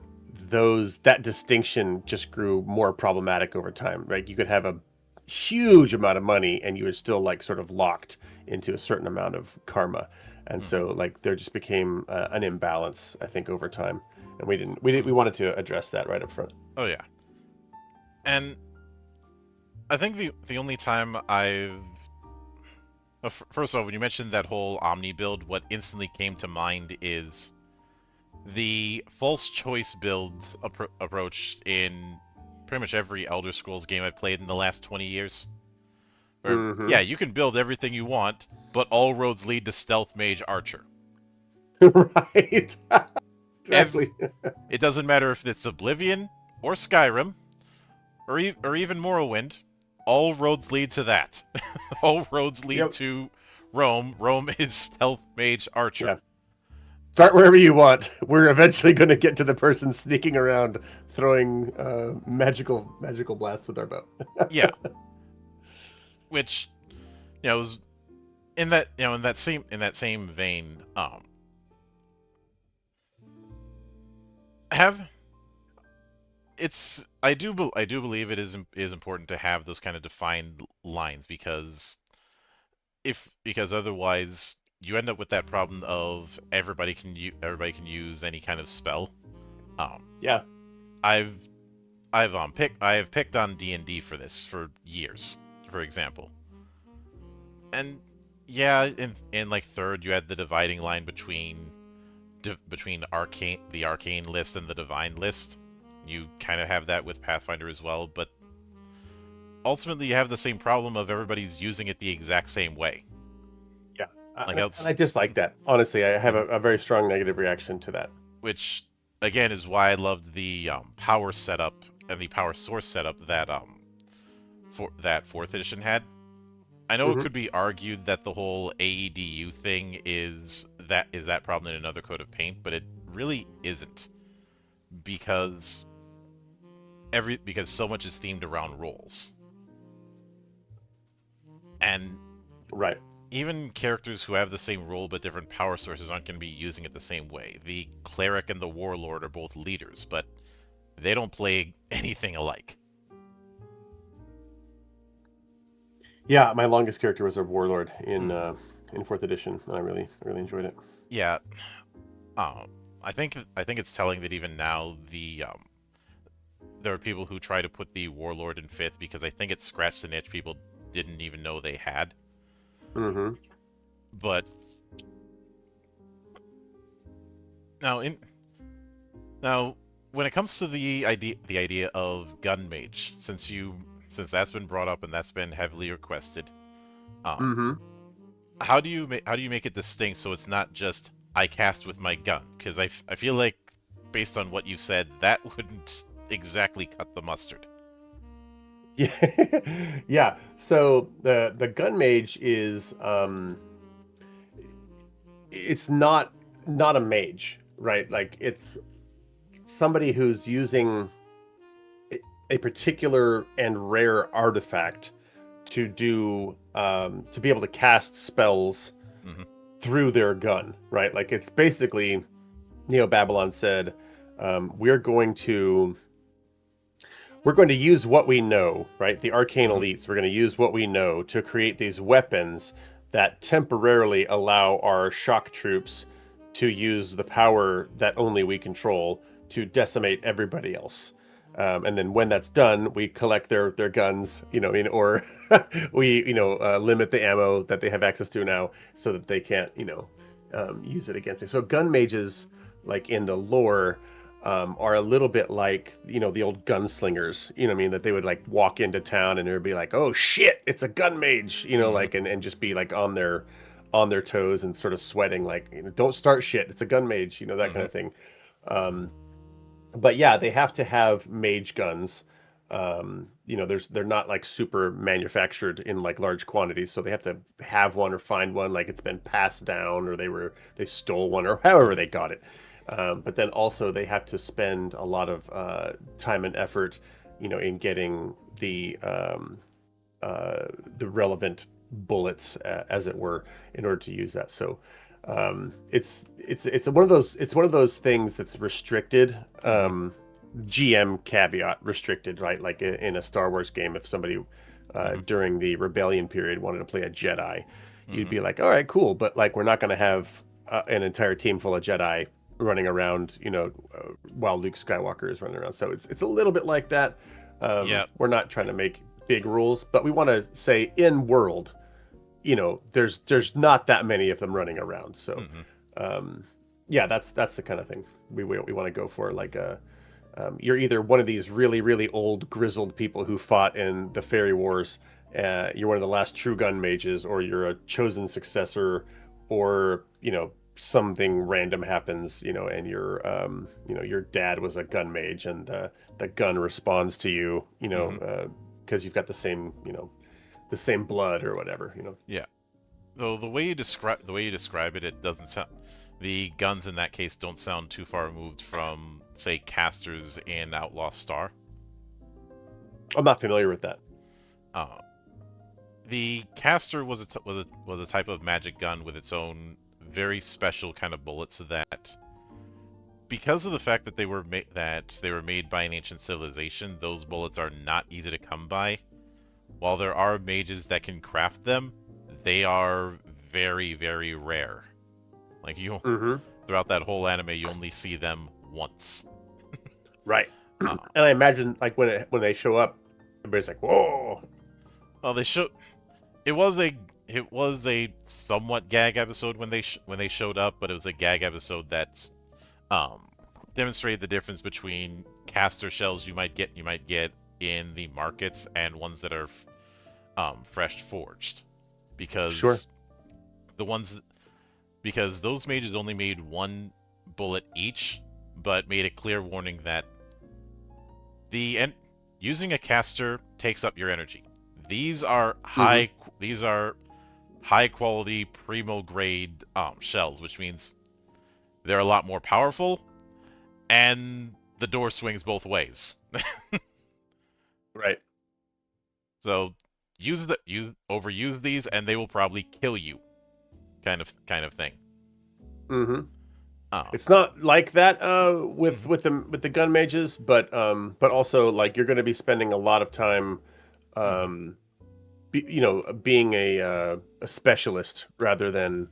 that distinction just grew more problematic over time, right? You could have a huge amount of money and you were still like sort of locked into a certain amount of karma, and mhm. so like there just became an imbalance, I think, over time, and we wanted to address that right up front. Oh yeah, and I think the only time I've first off, when you mentioned that whole Omni build, what instantly came to mind is the false choice builds approach in pretty much every Elder Scrolls game I've played in the last 20 years. Where, Mm-hmm. yeah, you can build everything you want, but all roads lead to Stealth Mage Archer. Right. Ev- Exactly. it doesn't matter if it's Oblivion or Skyrim or even Morrowind. All roads lead to that. All roads lead Yep. to Rome. Rome is Stealth Mage Archer. Yeah. Start wherever you want. We're eventually going to get to the person sneaking around throwing magical blasts with our bow. Yeah, which is in that in that same vein. Have I do believe it is important to have those kind of defined lines because otherwise you end up with that problem of everybody can use any kind of spell. Um, Yeah. I've I have picked on D&D for this for years, for example, and yeah, in like third you had the dividing line between the arcane list and the divine list. You kind of have that with Pathfinder as well, but ultimately you have the same problem of everybody's using it the exact same way. Yeah. Like And else, I dislike that. Honestly, I have Mhm. a very strong negative reaction to that. Which again is why I loved the power setup and the power source setup that for that fourth edition had. I know it Hmm. could be argued that the whole AEDU thing is that problem in another coat of paint, but it really isn't because because so much is themed around roles. And Right. even characters who have the same role but different power sources aren't going to be using it the same way. The cleric and the warlord are both leaders, but they don't play anything alike. Yeah, my longest character was a warlord Mm. in fourth edition, and I really enjoyed it. Yeah, um, I think it's telling that even now there are people who try to put the warlord in fifth because I think it scratched an itch people didn't even know they had. Mm-hmm. But now in now when it comes to the idea of gun mage, since that's been brought up and that's been heavily requested, um, Mm-hmm. how do you make it distinct so it's not just I cast with my gun? Because I feel like based on what you said, that wouldn't exactly cut the mustard. Yeah, yeah. So the gun mage is it's not a mage, right? Like it's somebody who's using a particular and rare artifact to do to be able to cast spells Hmm. through their gun, right? Like it's basically Neo Babylon said, we're going to use what we know, right? The arcane Hmm. elites, we're going to use what we know to create these weapons that temporarily allow our shock troops to use the power that only we control to decimate everybody else. And then when that's done, we collect their guns, or we, limit the ammo that they have access to now so that they can't, use it against me. So gun mages, like in the lore, are a little bit like the old gunslingers, I mean, that they would like walk into town and it would be like, oh shit, it's a gun mage, Hmm. like and just be like on their toes and sort of sweating, like, don't start shit, it's a gun mage, that kind Hmm. of thing. um but yeah, they have to have mage guns. They're not like super manufactured in like large quantities, so they have to have one or find one, like it's been passed down, or they stole one, or however they got it. But then also they have to spend a lot of time and effort, in getting the relevant bullets, as it were, in order to use that. So it's one of those things that's restricted. Hmm. GM caveat restricted, right? Like in a Star Wars game, if somebody Hmm. during the Rebellion period wanted to play a Jedi, you'd Hmm. be like, all right, cool, but like we're not going to have an entire team full of Jedi running around, while Luke Skywalker is running around. So it's a little bit like that. Yeah. We're not trying to make big rules, but we want to say in world, there's not that many of them running around. So, Hmm. um, yeah, that's the kind of thing we want to go for. Like you're either one of these really really old grizzled people who fought in the Fairy Wars. You're one of the last true gun mages, or you're a chosen successor, or something random happens, and your dad was a gun mage, and the gun responds to you, Hmm. because you've got the same blood or whatever. Yeah. Though the way you describe it, it doesn't sound. The guns in that case don't sound too far removed from, say, casters in Outlaw Star. I'm not familiar with that. Uh, the caster was a type of magic gun with its own very special kind of bullets that, because of the fact that they were made by an ancient civilization, those bullets are not easy to come by. While there are mages that can craft them, they are very, very rare. Like you, Mm-hmm. throughout that whole anime, you only see them once. Right. Uh, And I imagine like when they show up, everybody's like, whoa. well, it was a somewhat gag episode when they showed up, but it was a gag episode that um, demonstrated the difference between caster shells you might get in the markets and ones that are fresh forged, Sure. because the ones because those mages only made one bullet each, but made a clear warning that the en- using a caster takes up your energy. These are Mm-hmm. high quality primo grade shells, which means they're a lot more powerful, and the door swings both ways. Right. So overuse these, and they will probably kill you, kind of thing. Mm-hmm. Um, It's not like that with mhm, the gun mages, but also like you're going to be spending a lot of time mhm. um, being a specialist rather than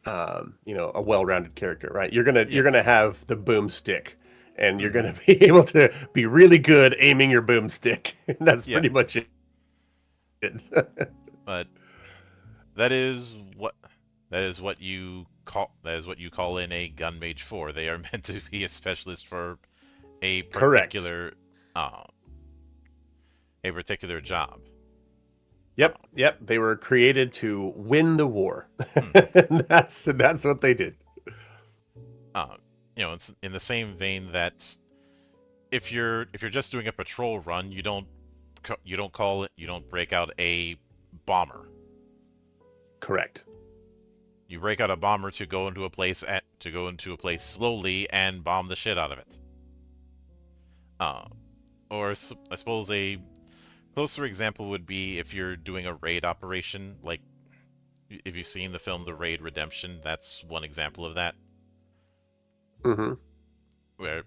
a well-rounded character, right? You're Yeah, gonna have the boomstick, and you're mhm, gonna be able to be really good aiming your boomstick. And that's yeah. pretty much it. But that is what that is what you call in a gun mage for. They are meant to be a specialist for a Correct. particular uh, a particular job. Uh, Yep. They were created to win the war. mhm. And that's what they did. uh, it's in the same vein that if you're just doing a patrol run, you don't break out a bomber. Correct. You break out a bomber to go into a place slowly and bomb the shit out of it. Uh, I suppose a closer example would be if you're doing a raid operation, like if you've seen the film The Raid Redemption, that's one example of that, Mm-hmm. where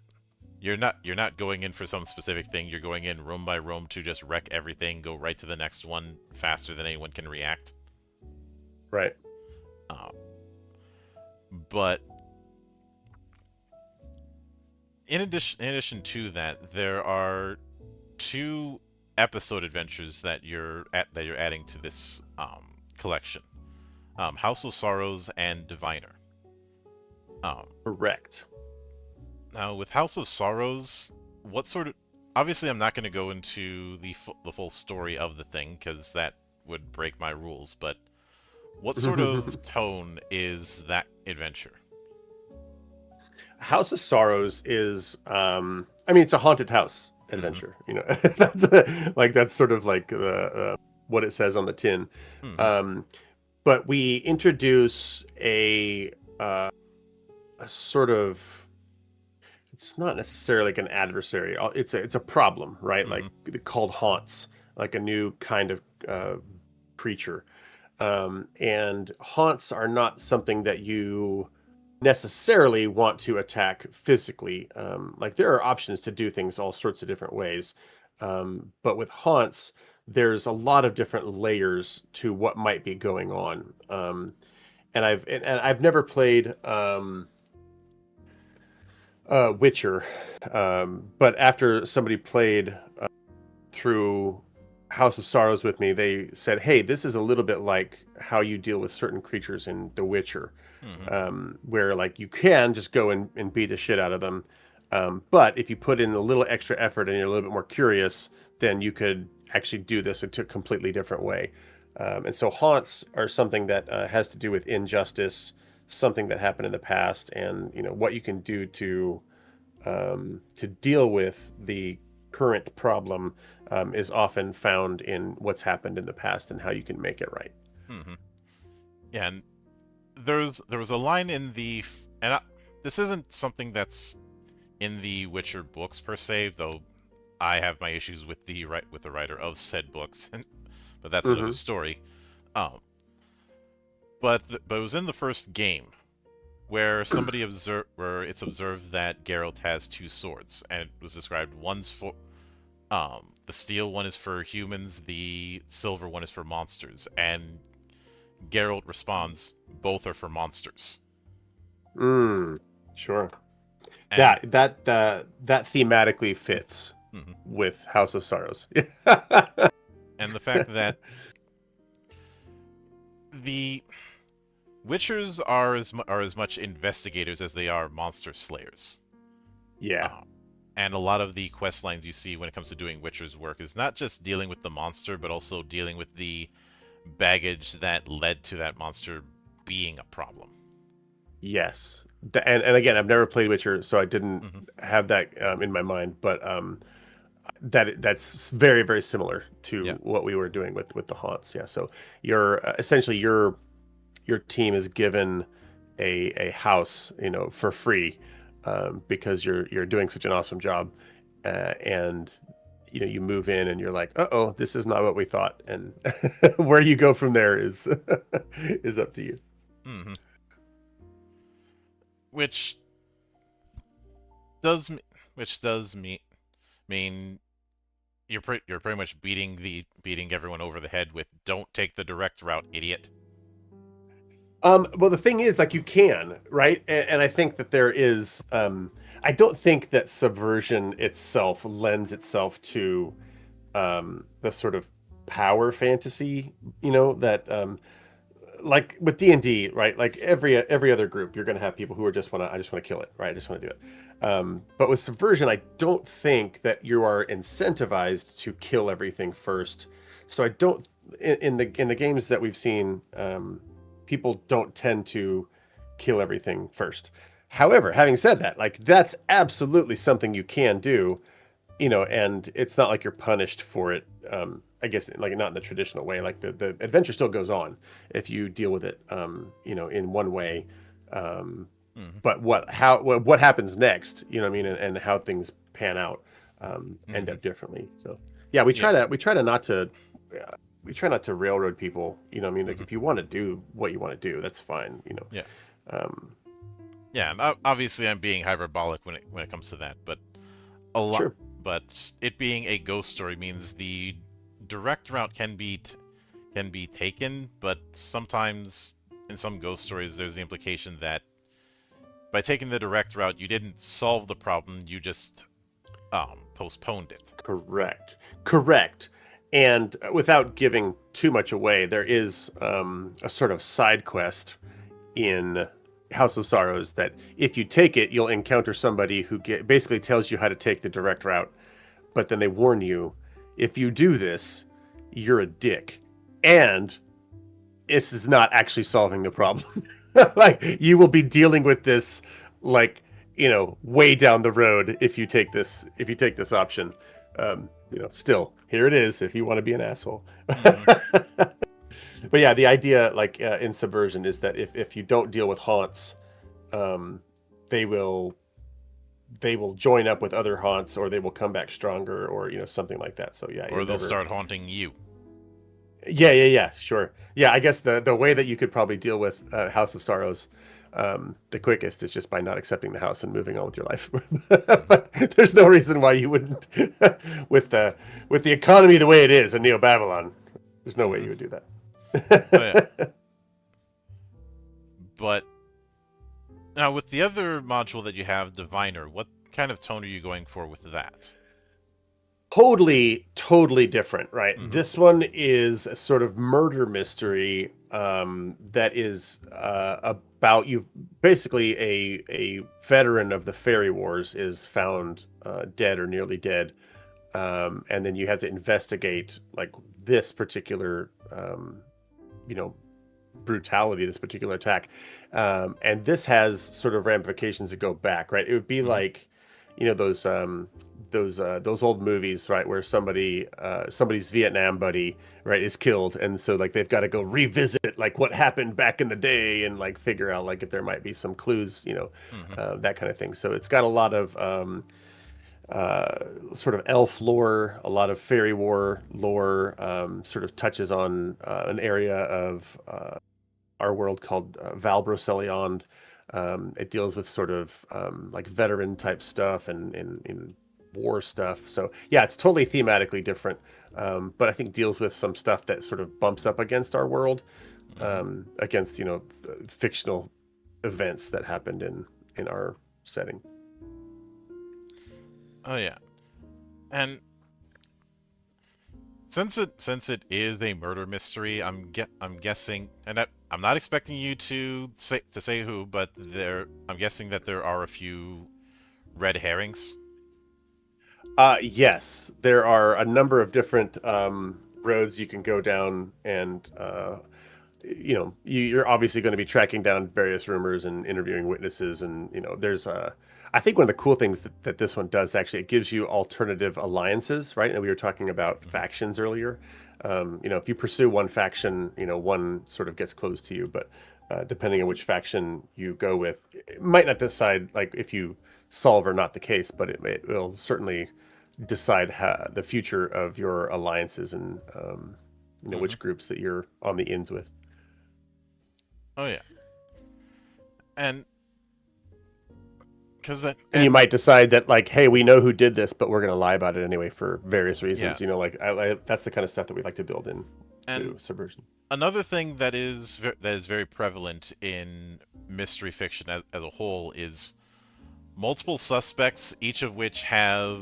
you're not going in for some specific thing. You're going in room by room to just wreck everything, go right to the next one faster than anyone can react. Right. Uh, but in addition to that, there are two episode adventures that you're adding to this collection: House of Sorrows and Diviner. Um, Correct. Now, with House of Sorrows, what sort of obviously I'm not going to go into the full story of the thing because that would break my rules. But what sort of tone is that adventure? House of Sorrows is I mean it's a haunted house Mm-hmm. adventure, that's sort of like the what it says on the tin. Mm-hmm. Um but we introduce a sort of, it's not necessarily like an adversary. It's a problem, right? Mm-hmm. Like called haunts, like a new kind of creature. And haunts are not something that you necessarily want to attack physically. Like there are options to do things all sorts of different ways. But with haunts, there's a lot of different layers to what might be going on. And I've never played Witcher, but after somebody played through House of Sorrows with me, they said, "Hey, this is a little bit like how you deal with certain creatures in The Witcher, Mm-hmm. where like you can just go and beat the shit out of them, but if you put in a little extra effort and you're a little bit more curious, then you could actually do this in a completely different way." And so haunts are something that has to do with injustice, something that happened in the past, and what you can do to deal with the current problem is often found in what's happened in the past and how you can make it right. Mm-hmm. Yeah, and there was a line in this isn't something that's in the Witcher books per se, though I have my issues with the writer of said books, but that's another Hmm. story. Um, but it was in the first game where it's observed that Geralt has two swords, and it was described one's for the steel one is for humans, the silver one is for monsters, and Geralt responds, both are for monsters. Mm, sure. And That thematically fits mhm. with House of Sorrows. And the fact that the Witchers are as much investigators as they are monster slayers. Yeah. Um, and a lot of the quest lines you see when it comes to doing Witcher's work is not just dealing with the monster, but also dealing with the baggage that led to that monster being a problem. Yes. And again, I've never played Witcher, so I didn't Hmm. have that in my mind, but that's very very similar Yeah. to what we were doing with the haunts. Yeah. So you're essentially your team is given a house, for free, because you're doing such an awesome job, and you move in and you're like, uh-oh, this is not what we thought, and where you go from there is is up to you. Hmm. Which does which does mean you're pretty much beating everyone over the head with "Don't take the direct route, idiot." Well, the thing is, like, you can, right? And I think that there is. I don't think that Subversion itself lends itself to the sort of power fantasy, that like with D&D, right? Like every other group, you're going to have people who are I just want to kill it, right? I just want to do it. But with Subversion, I don't think that you are incentivized to kill everything first. So I don't in the games that we've seen, people don't tend to kill everything first. However, having said that, like that's absolutely something you can do, and it's not like you're punished for it. I guess like not in the traditional way. Like the adventure still goes on if you deal with it, in one way. Um, Hmm. but what happens next, what I mean, and how things pan out, end Hmm. up differently. So yeah, we Yeah. try to not to. We try not to railroad people, what I mean, like Hmm. if you want to do what you want to do, that's fine, Yeah. Um, Yeah. And obviously, I'm being hyperbolic when it comes to that, but a lot. sure, But it being a ghost story means the direct route can be taken, but sometimes in some ghost stories, there's the implication that by taking the direct route, you didn't solve the problem, you just postponed it. correct. And without giving too much away, there is a sort of side quest in House of Sorrows that if you take it, you'll encounter somebody who basically tells you how to take the direct route, but then they warn you, if you do this, you're a dick. And this is not actually solving the problem. Like you will be dealing with this like, way down the road if you take this option. Still, here it is if you want to be an asshole. Hmm. But yeah, the idea, like in Subversion, is that if you don't deal with haunts, um, they will join up with other haunts, or they will come back stronger, or something like that. So yeah, Or you're they'll never. start haunting you. Yeah, sure. Yeah, I guess the way that you could probably deal with House of Sorrows, the quickest is just by not accepting the house and moving on with your life. Hmm. But there's no reason why you wouldn't, with the economy the way it is in Neo Babylon. There's no way Hmm. you would do Oh yeah, that. but now with the other module that you have, Diviner, what kind of tone are you going for with that? Totally different, right? Hmm. This one is a sort of murder mystery, that is about you. Basically, a veteran of the Fairy Wars is found dead or nearly dead, and then you have to investigate like this particular, you know, brutality, this particular attack, and this has sort of ramifications that go back, right? It would be Hmm. like, those old movies, right, where somebody's Vietnam buddy, right, is killed, and so like they've got to go revisit like what happened back in the day and like figure out like if there might be some clues, Hmm. that kind of thing. So it's got a lot of sort of elf lore, a lot of fairy war lore, sort of touches on an area of our world called Val Broceliande. It deals with sort of like veteran type stuff and war stuff. So yeah, it's totally thematically different, but I think deals with some stuff that sort of bumps up against our world, Hmm. against fictional events that happened in our setting. Oh yeah, and since it is a murder mystery, I'm guessing, and I'm not expecting you to say who, but I'm guessing that there are a few red herrings. Yes, there are a number of different roads you can go down, and you're obviously going to be tracking down various rumors and interviewing witnesses, and there's I think one of the cool things that this one does, actually, it gives you alternative alliances, right? And we were talking about Hmm. factions earlier. If you pursue one faction, one sort of gets close to you, but depending on which faction you go with, it might not decide like if you solve or not the case, but it will certainly decide the future of your alliances and Hmm. which groups that you're on the ends with. Oh yeah, and because And you and might decide that, like, hey, we know who did this, but we're going to lie about it anyway for various yeah, reasons. Like that's the kind of stuff that we like to build in to and Subversion. another thing that is very prevalent in mystery fiction as a whole is multiple suspects, each of which have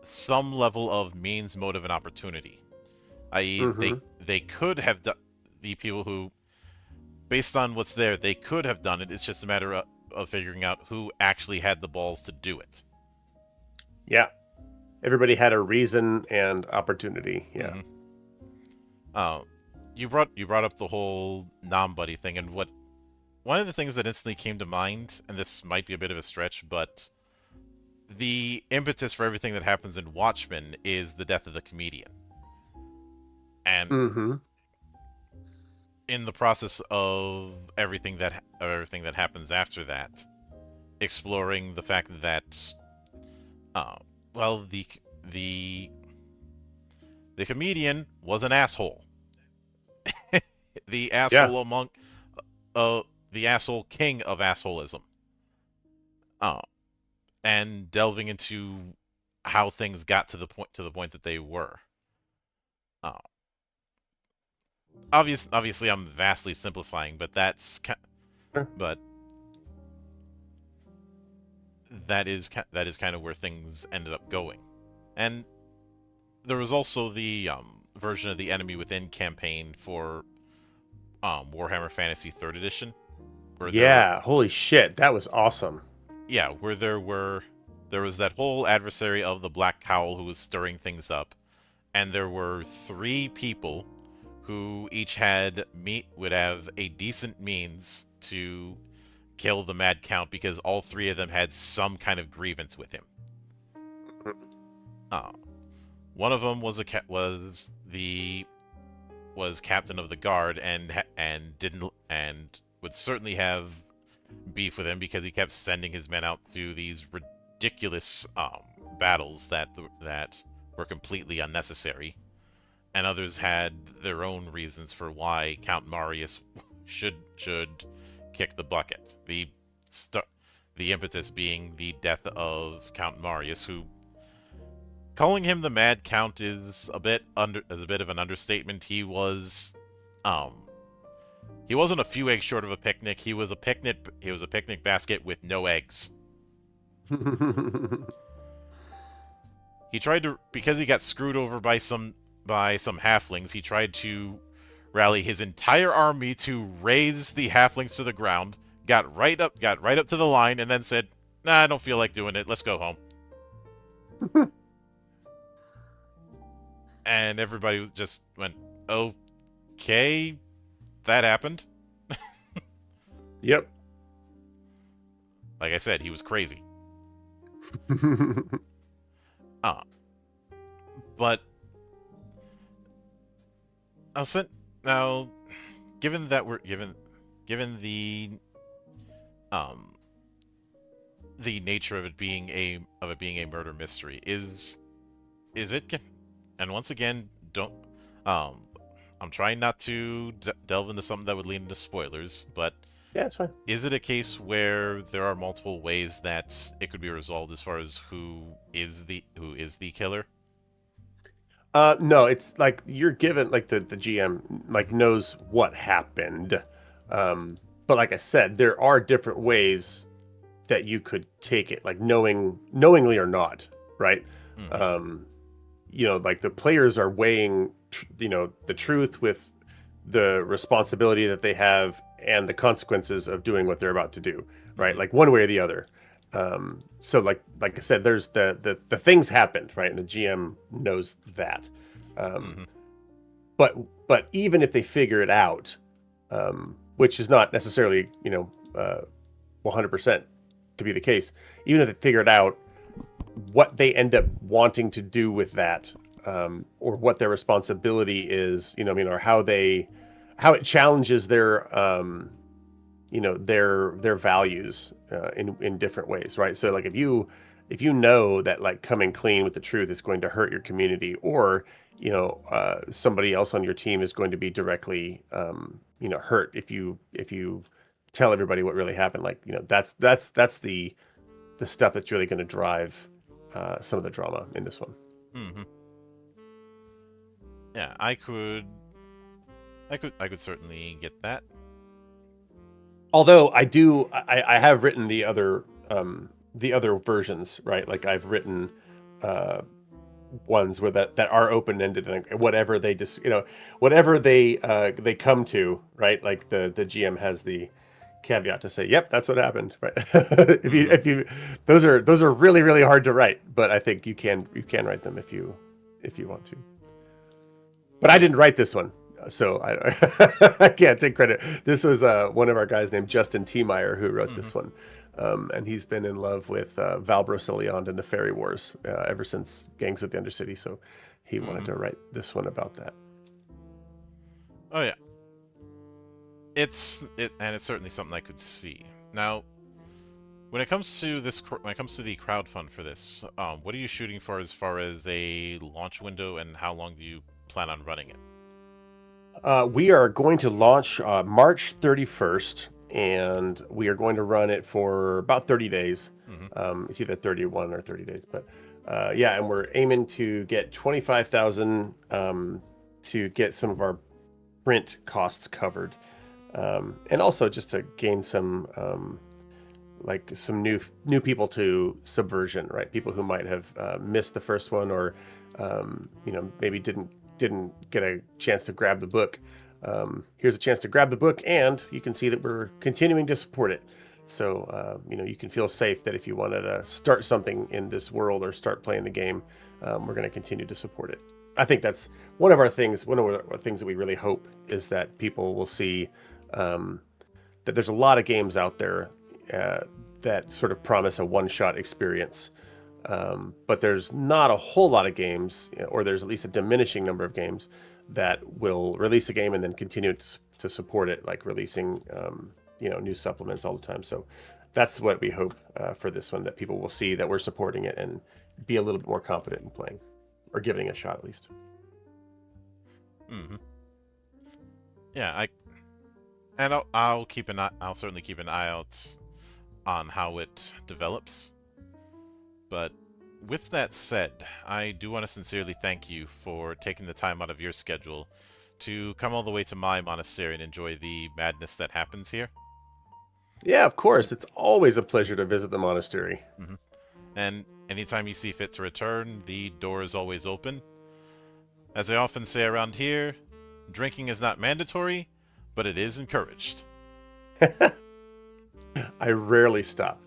some level of means, motive, and opportunity. I.e., Mm-hmm. they could have done the people who, based on what's there, they could have done it. It's just a matter of figuring out who actually had the balls to do it. Yeah. Everybody had a reason and opportunity. Yeah. Hmm. Uh, you brought up the whole non-buddy thing, and what one of the things that instantly came to mind, and this might be a bit of a stretch, but the impetus for everything that happens in Watchmen is the death of the comedian, and Mm-hmm. in the process of everything that happens after that, exploring the fact that, uh, well, the the comedian was an asshole, the Yeah. asshole among, uh, the asshole king of assholism, uh, and delving into how things got to the point that they were. Uh, obviously, I'm vastly simplifying, but but that is kind of where things ended up going. And there was also the version of the Enemy Within campaign for Warhammer Fantasy Third Edition, where Yeah. Holy shit. That was awesome. where there was that whole adversary of the Black Cowl who was stirring things up, and there were three people who each would have a decent means to kill the Mad Count because all three of them had some kind of grievance with him. Uh, One of them was captain of the guard and didn't and would certainly have beef with him because he kept sending his men out through these ridiculous battles that were completely unnecessary. And others had their own reasons for why Count Marius should kick the bucket. The impetus being the death of Count Marius, who, calling him the Mad Count is a bit of an understatement. Um he wasn't a few eggs short of a picnic. He was a picnic basket with no eggs. He tried to, because he got screwed over by some halflings, he tried to rally his entire army to raise the halflings to the ground, got right up to the line, and then said, "Nah, I don't feel like doing it. Let's go home." And everybody just went, "Okay, that happened." Yep. Like I said, he was crazy. Uh, but I'll send now. Given that we're given um the nature of it being a murder mystery, is it? And once again, don't um I'm trying not to delve into something that would lead into spoilers, but Yeah, it's fine. is it a case where there are multiple ways that it could be resolved as far as who is the killer? No, it's like you're given, like the GM like knows what happened. But like I said, there are different ways that you could take it, like knowingly or not, right? Mm-hmm. Um, like the players are weighing, the truth with the responsibility that they have and the consequences of doing what they're about to do, right? Mm-hmm. Like one way or the other. So like I said, there's the things happened, right? And the GM knows that. Um, Mm-hmm. but but even if they figure it out, which is not necessarily 100% to be the case, even if they figure it out, what they end up wanting to do with that, or what their responsibility is, or how it challenges their values in different ways, right? So like if you if you know that like coming clean with the truth is going to hurt your community, or somebody else on your team is going to be directly hurt if you tell everybody what really happened, like that's the stuff that's really going to drive some of the drama in this one. Mm-hmm. Yeah, I could certainly get that. Although I have written the other versions, right? Like I've written ones where that are open ended, and whatever they just whatever they come to, right? Like the GM has the caveat to say, "Yep, that's what happened." Right? If you those are really really hard to write, but I think you can write them if you want to. But I didn't write this one, so I can't take credit. This was one of our guys named Justin T. Meyer who wrote this one. And he's been in love with Val Broceliande and the Fairy Wars ever since Gangs of the Undercity, so he wanted to write this one about that. Oh yeah, it's certainly something I could see. Now, when it comes to the crowdfund for this, what are you shooting for as far as a launch window, and how long do you plan on running it? We are going to launch March 31st. And we are going to run it for about 30 days. It's either 31 or 30 days, but yeah, and we're aiming to get 25,000 to get some of our print costs covered, and also just to gain some some new people to Subversion, right? People who might have missed the first one, or maybe didn't get a chance to grab the book. Here's a chance to grab the book, and you can see that we're continuing to support it. So, you can feel safe that if you wanted to start something in this world or start playing the game, we're going to continue to support it. I think that's one of our things. One of the things that we really hope is that people will see that there's a lot of games out there that sort of promise a one-shot experience. But there's not a whole lot of games, or there's at least a diminishing number of games that will release a game and then continue to support it, like releasing new supplements all the time. So that's what we hope for this one, that people will see that we're supporting it and be a little bit more confident in playing, or giving it a shot at least. Yeah, I'll certainly keep an eye out on how it develops. But with that said, I do want to sincerely thank you for taking the time out of your schedule to come all the way to my monastery and enjoy the madness that happens here. Yeah, of course. It's always a pleasure to visit the monastery. And anytime you see fit to return, the door is always open. As I often say around here, drinking is not mandatory, but it is encouraged. I rarely stop.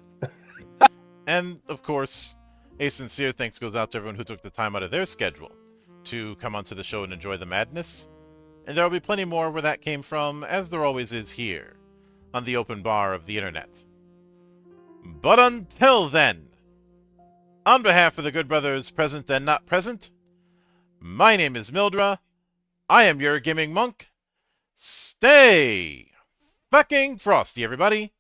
And, of course, a sincere thanks goes out to everyone who took the time out of their schedule to come onto the show and enjoy the madness. And there will be plenty more where that came from, as there always is here, on the open bar of the internet. But until then, on behalf of the good brothers present and not present, my name is Mildra. I am your gaming monk. Stay fucking frosty, everybody.